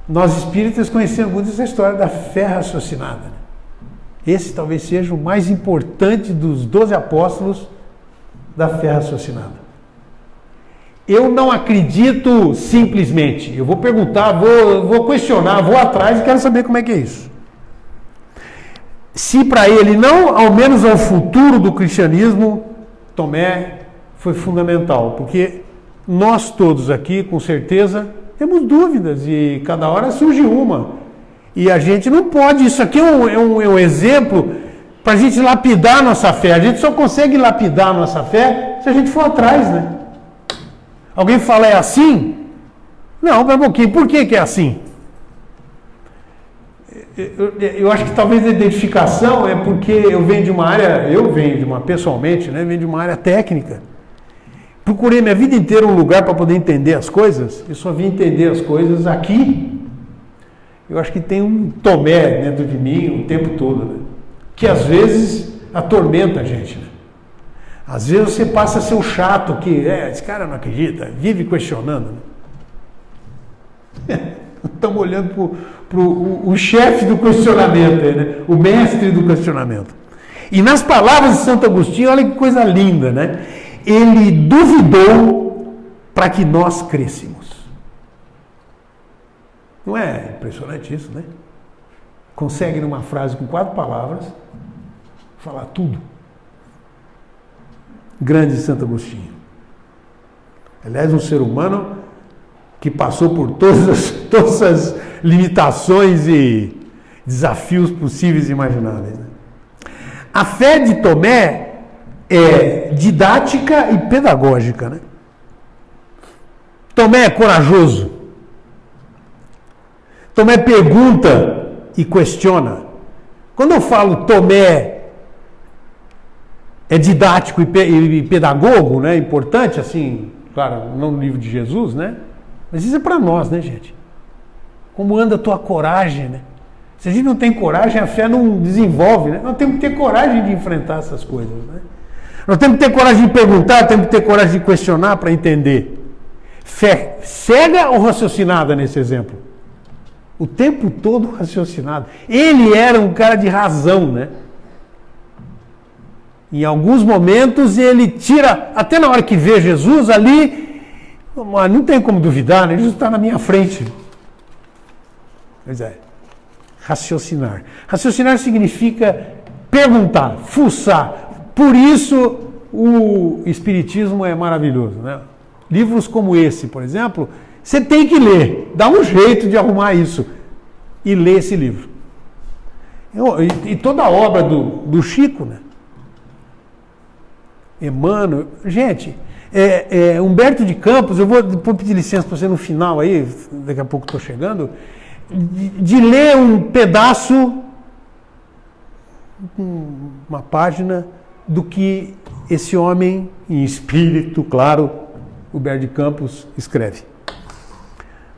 nós espíritas conhecemos muito essa história da fé raciocinada, né? Esse talvez seja o mais importante dos 12 apóstolos da fé raciocinada. Eu não acredito simplesmente. Eu vou perguntar, vou questionar, vou atrás e quero saber como é que é isso. Se para ele não, ao menos ao futuro do cristianismo, Tomé foi fundamental. Porque nós todos aqui, com certeza, temos dúvidas e cada hora surge uma. E a gente não pode, isso aqui é um exemplo para a gente lapidar a nossa fé. A gente só consegue lapidar a nossa fé se a gente for atrás, né? Alguém fala, é assim? Não, mas um pouquinho, por que é assim? Eu acho que talvez a identificação é porque eu venho de uma pessoalmente, né, venho de uma área técnica. Procurei minha vida inteira um lugar para poder entender as coisas, eu só vim entender as coisas aqui. Eu acho que tem um Tomé dentro de mim o tempo todo, né, que às vezes atormenta a gente, né? Às vezes você passa a ser o chato que, esse cara não acredita, vive questionando. Né? Estamos olhando para o chefe do questionamento, né? O mestre do questionamento. E nas palavras de Santo Agostinho, olha que coisa linda, né? Ele duvidou para que nós crêssemos. Não é impressionante isso, né? Consegue, numa frase com 4 palavras, falar tudo. Grande Santo Agostinho. Aliás, um ser humano que passou por todas as limitações e desafios possíveis e imagináveis. Né? A fé de Tomé é didática e pedagógica. Né? Tomé é corajoso. Tomé pergunta e questiona. Quando eu falo Tomé é didático e pedagogo, né? Importante, assim, claro, não no livro de Jesus, né? Mas isso é para nós, né, gente? Como anda a tua coragem, né? Se a gente não tem coragem, a fé não desenvolve, né? Nós temos que ter coragem de enfrentar essas coisas, né? Nós temos que ter coragem de perguntar, temos que ter coragem de questionar para entender. Fé cega ou raciocinada nesse exemplo? O tempo todo raciocinado. Ele era um cara de razão, né? Em alguns momentos ele tira, até na hora que vê Jesus ali, não tem como duvidar, né? Jesus está na minha frente. Pois é, raciocinar. Raciocinar significa perguntar, fuçar. Por isso o Espiritismo é maravilhoso, né? Livros como esse, por exemplo, você tem que ler, dá um jeito de arrumar isso e ler esse livro. E toda a obra do Chico, né? Emmanuel, gente, Humberto de Campos, eu vou depois pedir licença para você no final aí, daqui a pouco estou chegando, de ler um pedaço, uma página do que esse homem, em espírito, claro, Humberto de Campos escreve.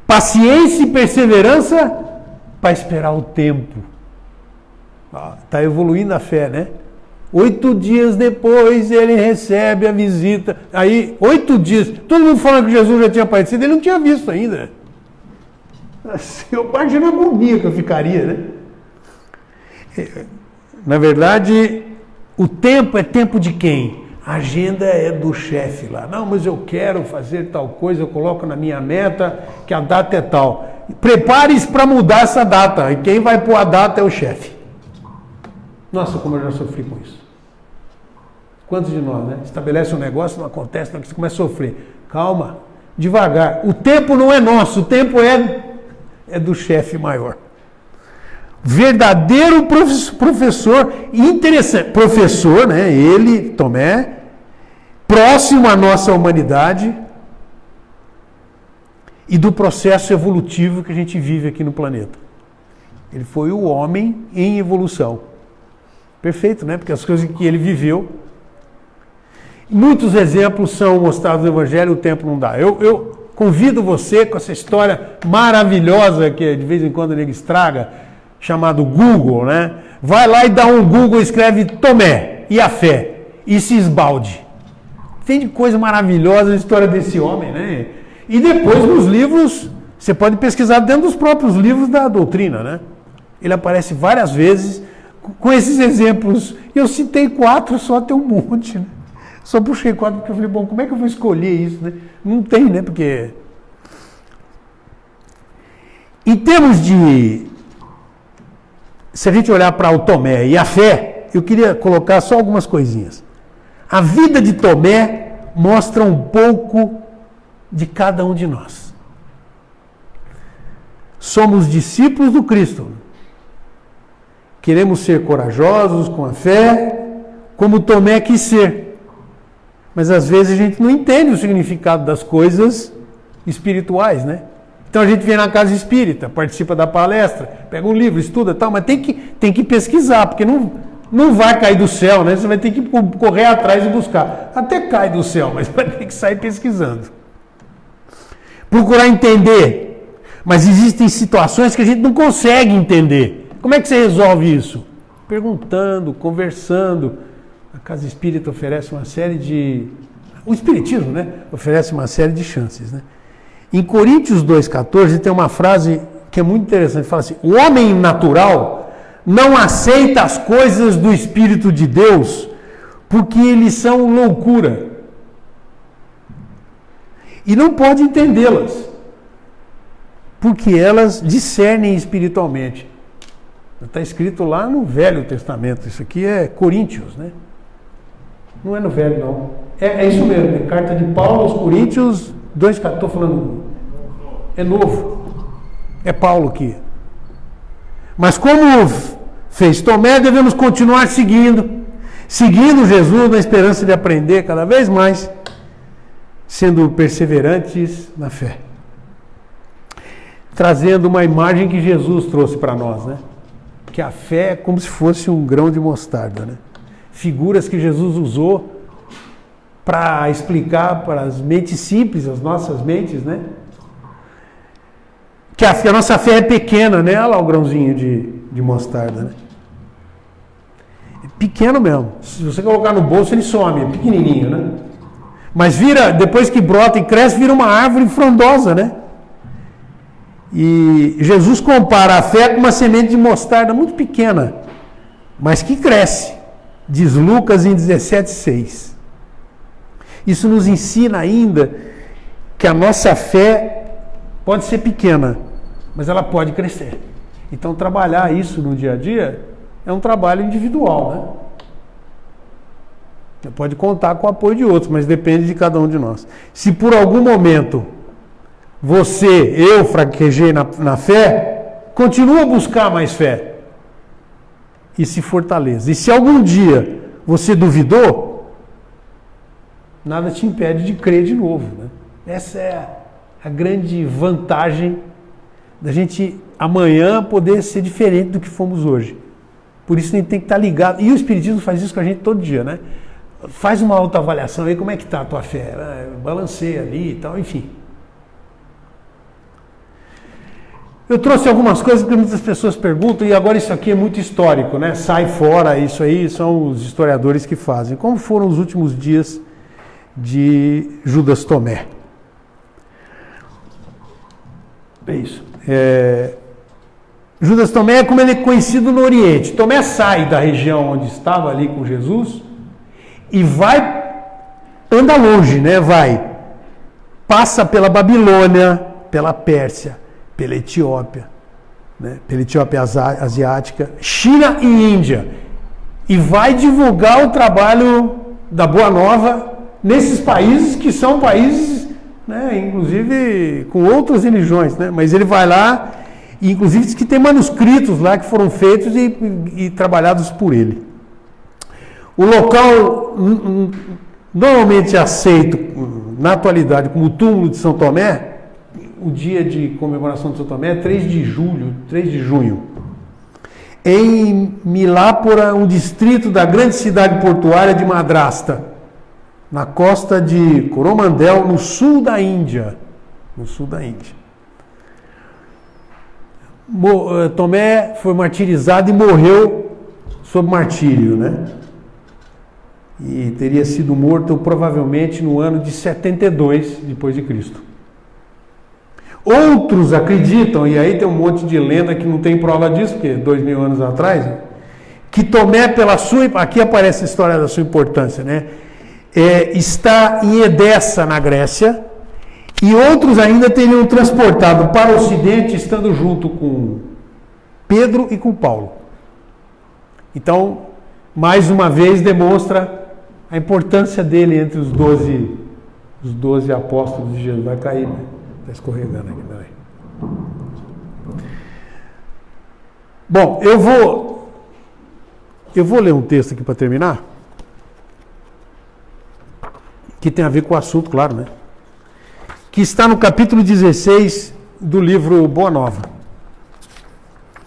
Paciência e perseverança para esperar o tempo. Está evoluindo a fé, né? 8 dias depois ele recebe a visita. Aí, 8 dias. Todo mundo falando que Jesus já tinha aparecido, ele não tinha visto ainda. Eu imagino a agonia que eu ficaria, né? Na verdade, o tempo é tempo de quem? A agenda é do chefe lá. Não, mas eu quero fazer tal coisa, eu coloco na minha meta que a data é tal. Prepare-se para mudar essa data. E quem vai pôr a data é o chefe. Nossa, como eu já sofri com isso. Quantos de nós, né? Estabelece um negócio, não acontece, você começa a sofrer. Calma, devagar. O tempo não é nosso, o tempo é do chefe maior. Verdadeiro professor, interessante. Professor, né? Ele, Tomé, próximo à nossa humanidade e do processo evolutivo que a gente vive aqui no planeta. Ele foi o homem em evolução. Perfeito, né? Porque as coisas que ele viveu. Muitos exemplos são mostrados no Evangelho, o tempo não dá. Eu convido você com essa história maravilhosa que de vez em quando ele estraga, chamado Google, né? Vai lá e dá um Google, escreve Tomé e a fé e se esbalde. Tem de coisa maravilhosa a história desse homem, né? E depois nos livros, você pode pesquisar dentro dos próprios livros da doutrina, né? Ele aparece várias vezes com esses exemplos. Eu citei 4, só tem um monte, né? Só puxei 4 porque eu falei, bom, como é que eu vou escolher isso, né? Não tem, né? Porque em termos de... Se a gente olhar para o Tomé e a fé, eu queria colocar só algumas coisinhas. A vida de Tomé mostra um pouco de cada um de nós. Somos discípulos do Cristo. Queremos ser corajosos com a fé, como Tomé quis ser. Mas às vezes a gente não entende o significado das coisas espirituais, né? Então a gente vem na casa espírita, participa da palestra, pega um livro, estuda e tal, mas tem que pesquisar, porque não vai cair do céu, né? Você vai ter que correr atrás e buscar. Até cai do céu, mas vai ter que sair pesquisando. Procurar entender. Mas existem situações que a gente não consegue entender. Como é que você resolve isso? Perguntando, conversando. A casa espírita oferece uma série de... O espiritismo, né? Oferece uma série de chances, né? Em Coríntios 2,14 tem uma frase que é muito interessante. Fala assim, o homem natural não aceita as coisas do Espírito de Deus porque eles são loucura. E não pode entendê-las. porque elas discernem espiritualmente. Está escrito lá no Velho Testamento, isso aqui é Coríntios, né? Não é no Velho, não. É isso mesmo, é carta de Paulo aos Coríntios 2,14, estou falando, é novo. É Paulo aqui. Mas como fez Tomé, devemos continuar seguindo Jesus na esperança de aprender cada vez mais, sendo perseverantes na fé. Trazendo uma imagem que Jesus trouxe para nós, né? Que a fé é como se fosse um grão de mostarda, né? Figuras que Jesus usou para explicar para as mentes simples, as nossas mentes, né? Que a nossa fé é pequena, né? Olha lá o grãozinho de mostarda, né? É pequeno mesmo. Se você colocar no bolso, ele some, é pequenininho, né? Mas depois que brota e cresce, vira uma árvore frondosa, né? E Jesus compara a fé com uma semente de mostarda muito pequena, mas que cresce. Diz Lucas em 17,6. Isso nos ensina ainda que a nossa fé pode ser pequena, mas ela pode crescer. Então trabalhar isso no dia a dia é um trabalho individual, né? Você pode contar com o apoio de outros, mas depende de cada um de nós. Se por algum momento eu fraquejei na fé, continua a buscar mais fé e se fortaleça. E se algum dia você duvidou, nada te impede de crer de novo, né? Essa é a grande vantagem da gente amanhã poder ser diferente do que fomos hoje. Por isso a gente tem que estar ligado. E o Espiritismo faz isso com a gente todo dia, né? Faz uma autoavaliação aí, como é que está a tua fé? Balanceia ali e tal, enfim. Eu trouxe algumas coisas que muitas pessoas perguntam, e agora isso aqui é muito histórico, né? Sai fora, isso aí são os historiadores que fazem. Como foram os últimos dias de Judas Tomé? É isso. Judas Tomé é como ele é conhecido no Oriente. Tomé sai da região onde estava ali com Jesus e anda longe, né? Passa pela Babilônia, pela Pérsia, pela Etiópia, né? Pela Etiópia asiática, China e Índia, e vai divulgar o trabalho da Boa Nova nesses países que são países, né, inclusive com outras religiões, né? Mas ele vai lá e inclusive diz que tem manuscritos lá que foram feitos e trabalhados por ele. O local normalmente aceito na atualidade como o túmulo de São Tomé, o dia de comemoração de São Tomé é 3 de junho. Em Milápora, um distrito da grande cidade portuária de Madrasta, na costa de Coromandel, no sul da Índia. Tomé foi martirizado e morreu sob martírio, né? E teria sido morto provavelmente no ano de 72 depois de Cristo. Outros acreditam, e aí tem um monte de lenda que não tem prova disso, porque 2000 anos atrás, que Tomé, aqui aparece a história da sua importância, né? Está em Edessa, na Grécia, e outros ainda teriam transportado para o Ocidente, estando junto com Pedro e com Paulo. Então, mais uma vez, demonstra a importância dele entre os 12 apóstolos de Jesus. Vai cair, né? Está escorregando aqui, peraí. Bom, eu vou ler um texto aqui para terminar, que tem a ver com o assunto, claro, né? Que está no capítulo 16 do livro Boa Nova.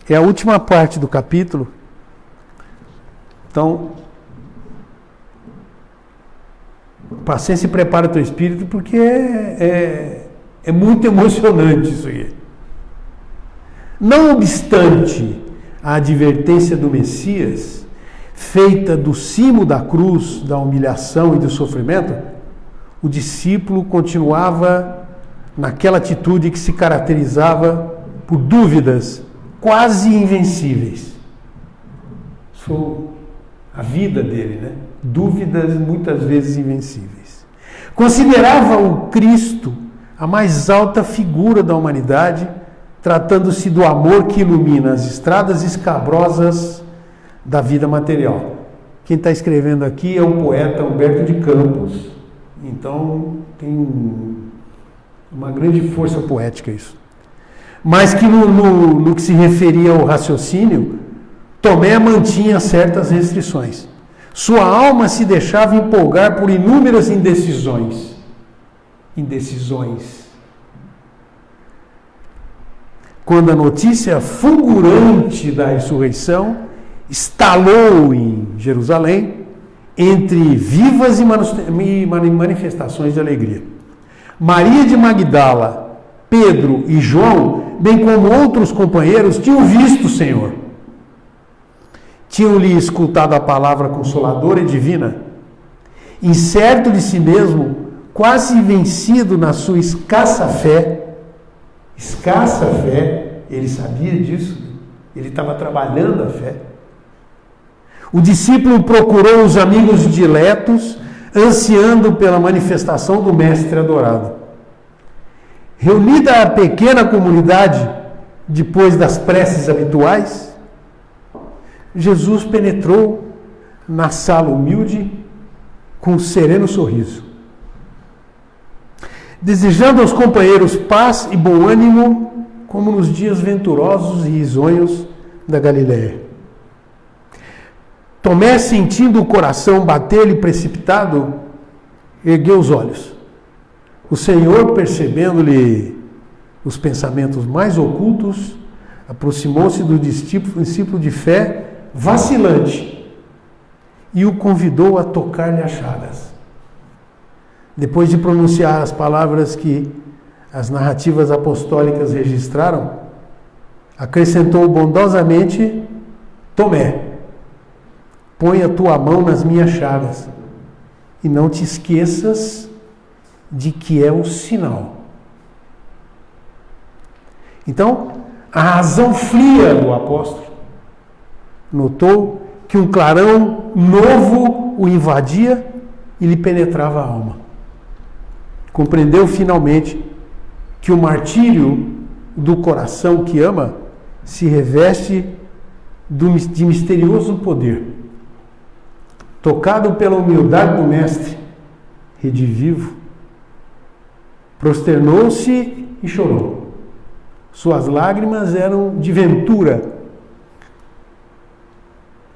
É a última parte do capítulo. Então, paciência e prepara o teu espírito, porque é muito emocionante isso aí. Não obstante a advertência do Messias, feita do cimo da cruz, da humilhação e do sofrimento, o discípulo continuava naquela atitude que se caracterizava por dúvidas quase invencíveis. Isso a vida dele, né? Dúvidas muitas vezes invencíveis. Considerava o Cristo a mais alta figura da humanidade tratando-se do amor que ilumina as estradas escabrosas da vida material. Quem está escrevendo aqui é o poeta Humberto de Campos. Então, tem uma grande força poética isso. Mas que no que se referia ao raciocínio, Tomé mantinha certas restrições. Sua alma se deixava empolgar por inúmeras indecisões. Quando a notícia fulgurante da ressurreição estalou em Jerusalém, entre vivas e manifestações de alegria. Maria de Magdala, Pedro e João, bem como outros companheiros, tinham visto o Senhor. Tinham-lhe escutado a palavra consoladora e divina. Incerto de si mesmo, quase vencido na sua escassa fé, ele sabia disso, ele estava trabalhando a fé. O discípulo procurou os amigos diletos, ansiando pela manifestação do Mestre adorado. Reunida a pequena comunidade, depois das preces habituais, Jesus penetrou na sala humilde com um sereno sorriso. Desejando aos companheiros paz e bom ânimo, como nos dias venturosos e risonhos da Galiléia. Tomé, sentindo o coração bater-lhe precipitado, ergueu os olhos. O Senhor, percebendo-lhe os pensamentos mais ocultos, aproximou-se do discípulo de fé vacilante e o convidou a tocar-lhe as chagas. Depois de pronunciar as palavras que as narrativas apostólicas registraram, acrescentou bondosamente: Tomé, põe a tua mão nas minhas chagas e não te esqueças de que é o sinal. Então, a razão fria do apóstolo notou que um clarão novo o invadia e lhe penetrava a alma. Compreendeu finalmente que o martírio do coração que ama se reveste de misterioso poder. Tocado pela humildade do Mestre, redivivo, prosternou-se e chorou. Suas lágrimas eram de ventura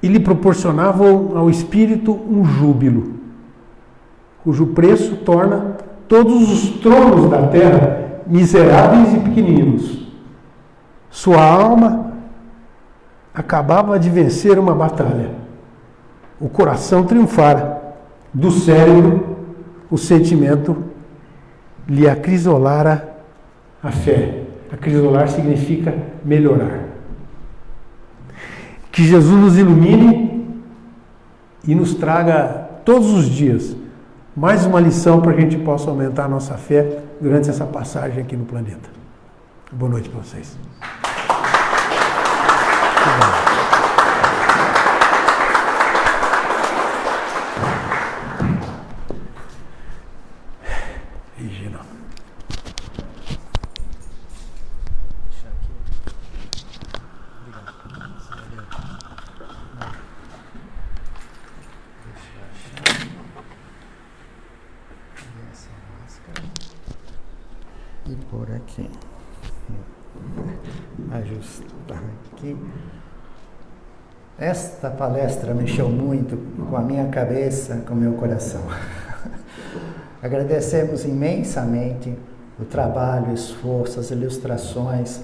e lhe proporcionavam ao espírito um júbilo, cujo preço torna todos os tronos da terra miseráveis e pequeninos. Sua alma acabava de vencer uma batalha. O coração triunfara. Do cérebro, o sentimento lhe acrisolara a fé. Acrisolar significa melhorar. Que Jesus nos ilumine e nos traga todos os dias mais uma lição para que a gente possa aumentar a nossa fé durante essa passagem aqui no planeta. Boa noite para vocês. Regina. E por aqui. Ajustar aqui. Esta palestra mexeu muito com a minha cabeça, com o meu coração. Agradecemos imensamente o trabalho, o esforço, as ilustrações,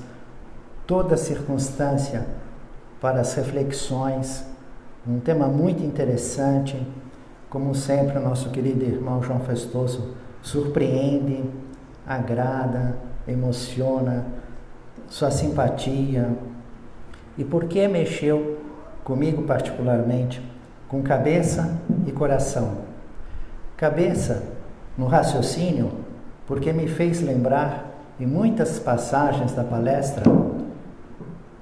toda a circunstância para as reflexões. Um tema muito interessante. Como sempre, o nosso querido irmão João Festoso surpreende, agrada, emociona, sua simpatia. E por que mexeu comigo particularmente? Com cabeça e coração. Cabeça no raciocínio, porque me fez lembrar em muitas passagens da palestra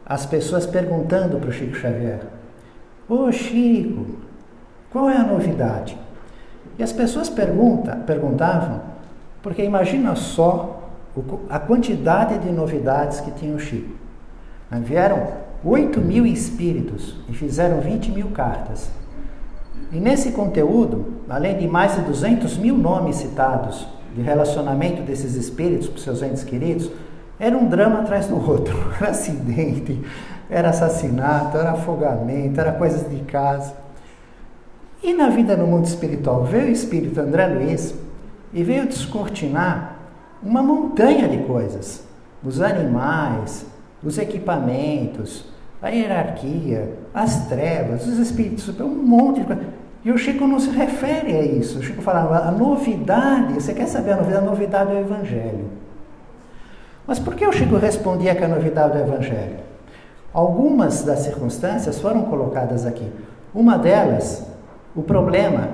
as pessoas perguntando para o Chico Xavier: ô Chico, qual é a novidade? E as pessoas perguntavam, porque imagina só a quantidade de novidades que tinha o Chico. Vieram 8.000 espíritos e fizeram 20.000 cartas. E nesse conteúdo, além de mais de 200.000 nomes citados de relacionamento desses espíritos com seus entes queridos, era um drama atrás do outro. Era acidente, era assassinato, era afogamento, era coisas de casa. E na vida no mundo espiritual, veio o espírito André Luiz e veio descortinar uma montanha de coisas. Os animais, os equipamentos, a hierarquia, as trevas, os espíritos, um monte de coisa. E o Chico não se refere a isso. O Chico falava, a novidade, você quer saber a novidade? A novidade é o Evangelho. Mas por que o Chico respondia que a novidade é o Evangelho? Algumas das circunstâncias foram colocadas aqui. Uma delas, o problema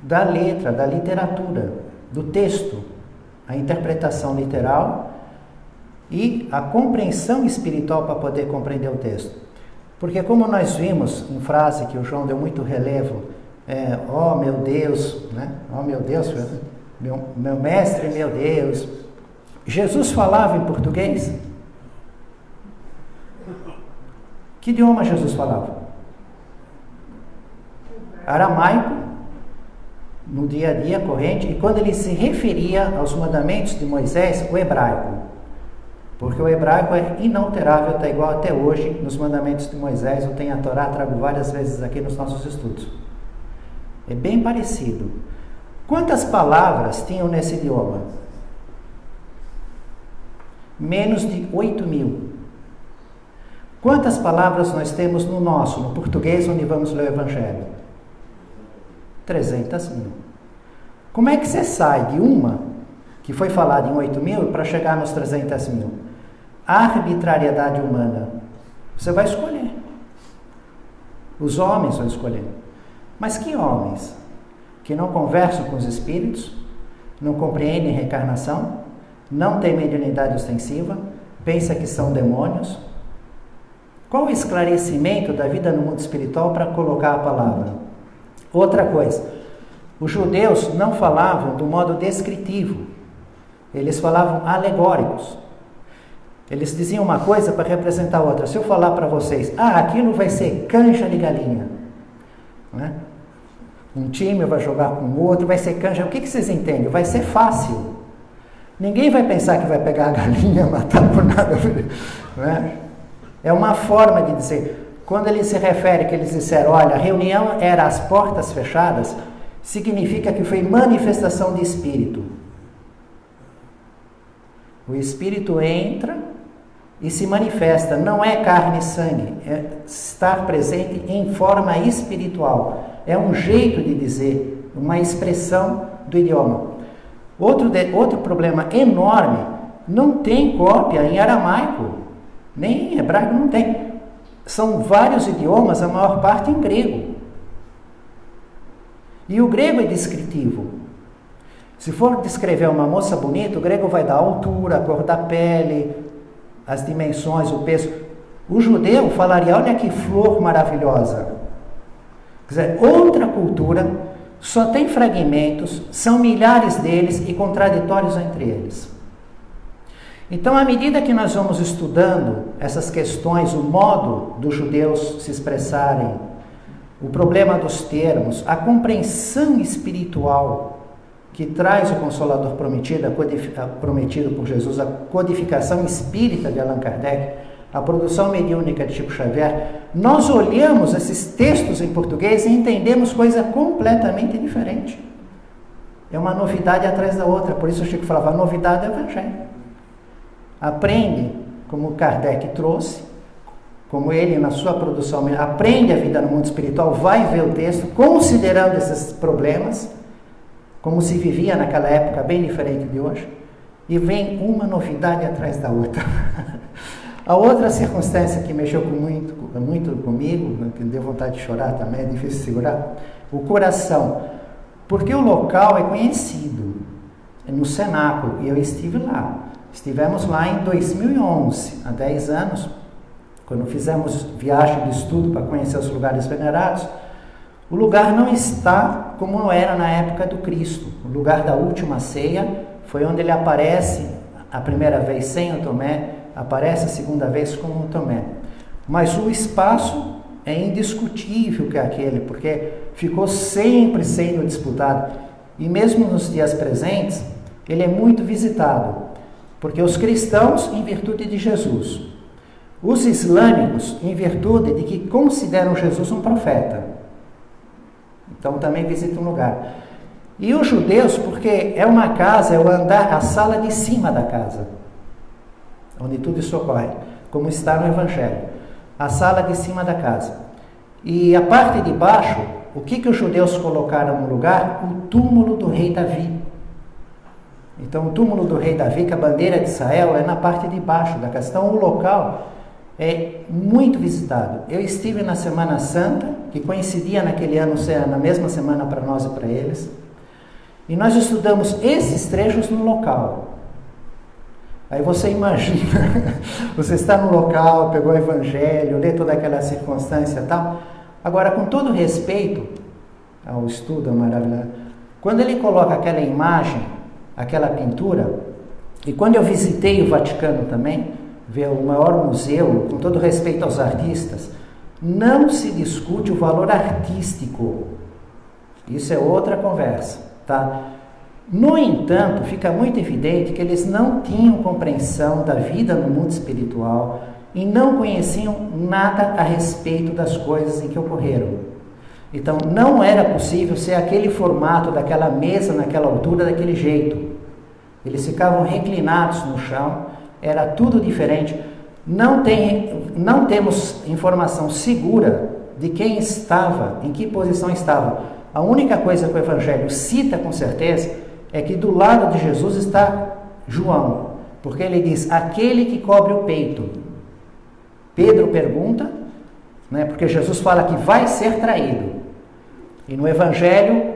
da letra, da literatura, do texto, a interpretação literal e a compreensão espiritual para poder compreender o texto. Porque como nós vimos, em frase que o João deu muito relevo, ó meu Deus, né? Ó meu Deus, meu mestre, meu Deus. Jesus falava em português? Que idioma Jesus falava? Aramaico, no dia a dia corrente, e quando ele se referia aos mandamentos de Moisés, o hebraico. Porque o hebraico é inalterável, está igual até hoje nos mandamentos de Moisés. Eu tenho a Torá, trago várias vezes aqui nos nossos estudos. É bem parecido. Quantas palavras tinham nesse idioma? Menos de 8.000. Quantas palavras nós temos no nosso, no português, onde vamos ler o Evangelho? 300.000. Como é que você sai de uma, que foi falada em 8.000, para chegar nos 300.000? A arbitrariedade humana. Você vai escolher. Os homens vão escolher. Mas que homens? Que não conversam com os espíritos, não compreendem reencarnação, não têm mediunidade ostensiva, pensam que são demônios. Qual o esclarecimento da vida no mundo espiritual para colocar a palavra? Outra coisa, os judeus não falavam do modo descritivo, eles falavam alegóricos. Eles diziam uma coisa para representar outra. Se eu falar para vocês, aquilo vai ser canja de galinha, né? Um time vai jogar com o outro, vai ser canja. O que vocês entendem? Vai ser fácil. Ninguém vai pensar que vai pegar a galinha, matar por nada, né? É uma forma de dizer. Quando ele se refere, que eles disseram, olha, a reunião era às portas fechadas, significa que foi manifestação de espírito. O espírito entra e se manifesta, não é carne e sangue, é estar presente em forma espiritual. É um jeito de dizer, uma expressão do idioma. Outro problema enorme, não tem cópia em aramaico, nem em hebraico não tem. São vários idiomas, a maior parte em grego. E o grego é descritivo. Se for descrever uma moça bonita, o grego vai dar a altura, a cor da pele, as dimensões, o peso. O judeu falaria, olha que flor maravilhosa. Quer dizer, outra cultura, só tem fragmentos, são milhares deles e contraditórios entre eles. Então, à medida que nós vamos estudando essas questões, o modo dos judeus se expressarem, o problema dos termos, a compreensão espiritual que traz o Consolador prometido, prometido por Jesus, a codificação espírita de Allan Kardec, a produção mediúnica de Chico Xavier, nós olhamos esses textos em português e entendemos coisa completamente diferente. É uma novidade atrás da outra, por isso o Chico falava, a novidade é o Evangelho. Aprende, como Kardec trouxe, como ele na sua produção, aprende a vida no mundo espiritual, vai ver o texto, considerando esses problemas, como se vivia naquela época, bem diferente de hoje, e vem uma novidade atrás da outra. A outra circunstância que mexeu muito comigo, que deu vontade de chorar também, é difícil segurar, o coração, porque o local é conhecido, é no cenáculo, e eu estive lá. Estivemos lá em 2011, há 10 anos, quando fizemos viagem de estudo para conhecer os lugares venerados. O lugar não está como era na época do Cristo. O lugar da última ceia foi onde ele aparece a primeira vez sem o Tomé, aparece a segunda vez com o Tomé. Mas o espaço é indiscutível que é aquele, porque ficou sempre sendo disputado. E mesmo nos dias presentes, ele é muito visitado, porque os cristãos, em virtude de Jesus, os islâmicos, em virtude de que consideram Jesus um profeta, então também visitam o lugar. E os judeus, porque é uma casa, é o andar, a sala de cima da casa, onde tudo isso ocorre, como está no Evangelho, a sala de cima da casa. E a parte de baixo, o que os judeus colocaram no lugar? O túmulo do rei Davi. Então, o túmulo do rei Davi, que a bandeira de Israel, é na parte de baixo da casa. Então, o local é muito visitado. Eu estive na Semana Santa, que coincidia naquele ano ser na mesma semana para nós e para eles, e nós estudamos esses trechos no local. Aí você imagina, você está no local, pegou o Evangelho, lê toda aquela circunstância e tal. Agora, com todo respeito ao estudo maravilhoso, quando ele coloca aquela imagem, aquela pintura, e quando eu visitei o Vaticano também, ver o maior museu, com todo respeito aos artistas, não se discute o valor artístico. Isso é outra conversa, tá? No entanto, fica muito evidente que eles não tinham compreensão da vida no mundo espiritual e não conheciam nada a respeito das coisas em que ocorreram. Então, não era possível ser aquele formato daquela mesa, naquela altura, daquele jeito. Eles ficavam reclinados no chão, era tudo diferente. Não temos informação segura de quem estava, em que posição estava. A única coisa que o Evangelho cita com certeza é que do lado de Jesus está João, porque ele diz, aquele que cobre o peito. Pedro pergunta, né, porque Jesus fala que vai ser traído. E no Evangelho,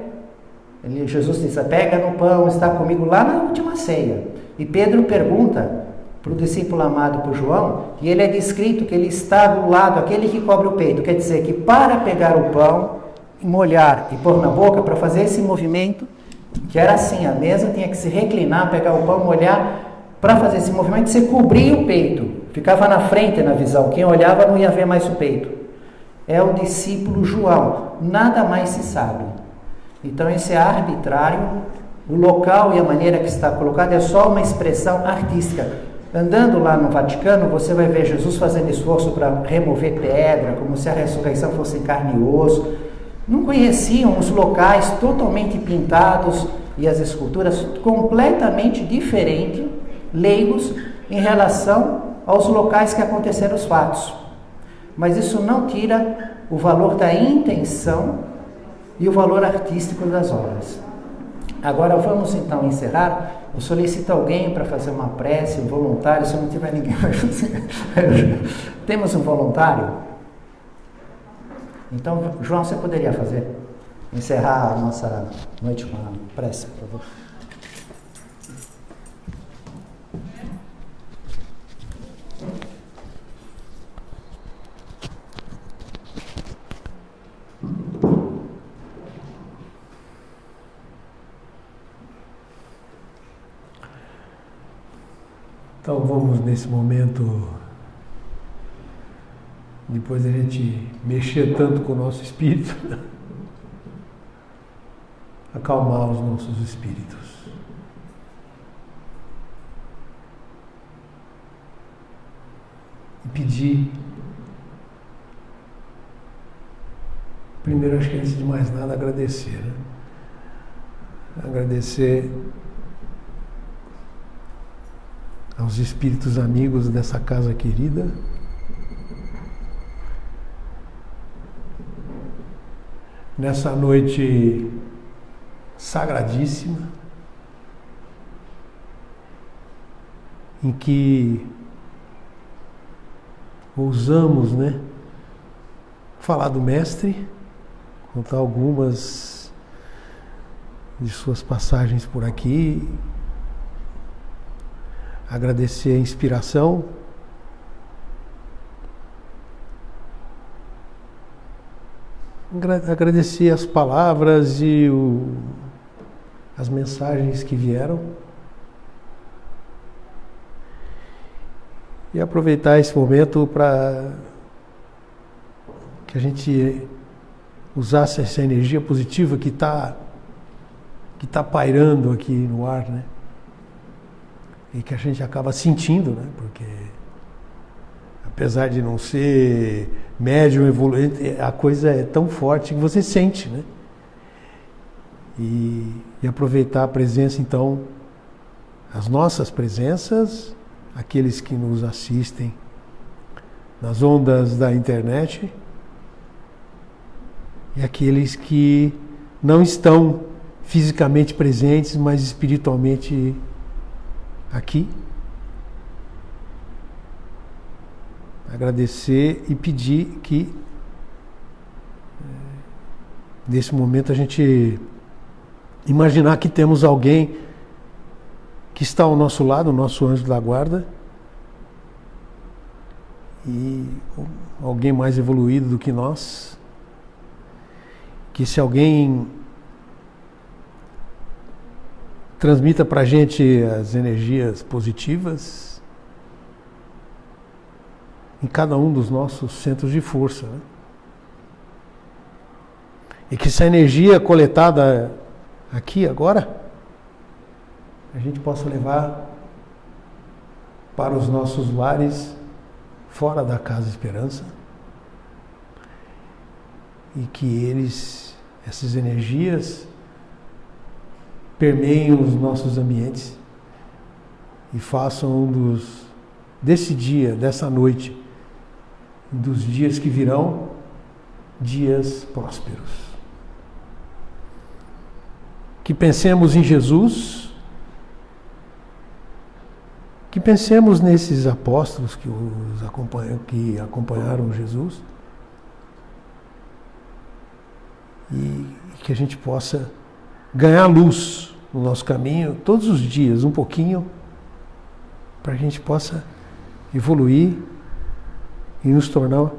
Jesus diz, pega no pão, está comigo lá na última ceia. E Pedro pergunta para o discípulo amado por João, e ele é descrito que ele está do lado, aquele que cobre o peito. Quer dizer que para pegar o pão, molhar e pôr na boca, para fazer esse movimento, que era assim, a mesa tinha que se reclinar, pegar o pão, molhar, para fazer esse movimento, você cobria o peito, ficava na frente na visão, quem olhava não ia ver mais o peito. É o discípulo João, nada mais se sabe. Então esse é arbitrário, o local e a maneira que está colocado é só uma expressão artística. Andando lá no Vaticano, você vai ver Jesus fazendo esforço para remover pedra, como se a ressurreição fosse em carne e osso. Não conheciam os locais totalmente pintados e as esculturas completamente diferentes, leigos, em relação aos locais que aconteceram os fatos. Mas isso não tira o valor da intenção e o valor artístico das obras. Agora vamos então encerrar. Eu solicito alguém para fazer uma prece, um voluntário, se não tiver ninguém vai fazer. Temos um voluntário? Então, João, você poderia fazer? Encerrar a nossa noite com a prece, por favor. Então vamos nesse momento, depois da gente mexer tanto com o nosso espírito, acalmar os nossos espíritos. E pedir, primeiro acho que antes de mais nada agradecer, né? Agradecer aos espíritos amigos dessa casa querida, nessa noite sagradíssima, em que ousamos, né, falar do Mestre, contar algumas de suas passagens por aqui, agradecer a inspiração, agradecer as palavras e as mensagens que vieram, E aproveitar esse momento para que a gente usasse essa energia positiva que tá pairando aqui no ar, né? E que a gente acaba sentindo, né? Porque apesar de não ser médium evoluente, a coisa é tão forte que você sente, né? E aproveitar a presença, então, as nossas presenças, aqueles que nos assistem nas ondas da internet e aqueles que não estão fisicamente presentes, mas espiritualmente aqui. Agradecer e pedir que nesse momento a gente imaginar que temos alguém que está ao nosso lado, o nosso anjo da guarda, e alguém mais evoluído do que nós, que se alguém transmita para a gente as energias positivas em cada um dos nossos centros de força, né? E que essa energia coletada aqui agora a gente possa levar para os nossos lares fora da Casa Esperança e que essas energias permeiem os nossos ambientes e façam desse dia, dessa noite, dos dias que virão, dias prósperos. Que pensemos em Jesus, que pensemos nesses apóstolos que acompanharam Jesus e que a gente possa ganhar luz no nosso caminho todos os dias, um pouquinho, para que a gente possa evoluir e nos tornar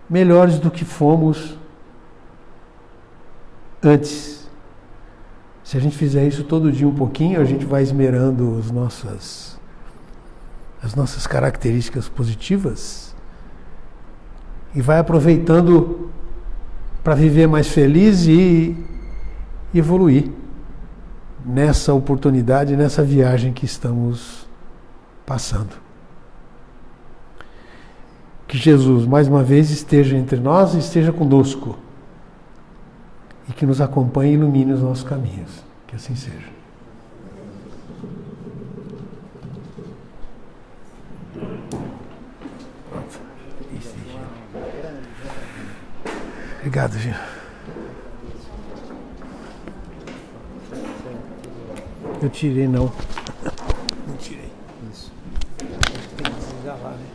melhores do que fomos antes. Se a gente fizer isso todo dia um pouquinho, a gente vai esmerando as nossas características positivas e vai aproveitando para viver mais feliz e evoluir nessa oportunidade, nessa viagem que estamos passando. Que Jesus, mais uma vez, esteja entre nós e esteja conosco. E que nos acompanhe e ilumine os nossos caminhos. Que assim seja. Obrigado, Gino. Eu tirei, não. Não tirei. Isso. Tem que desligar lá, né?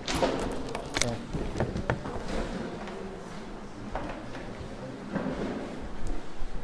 É.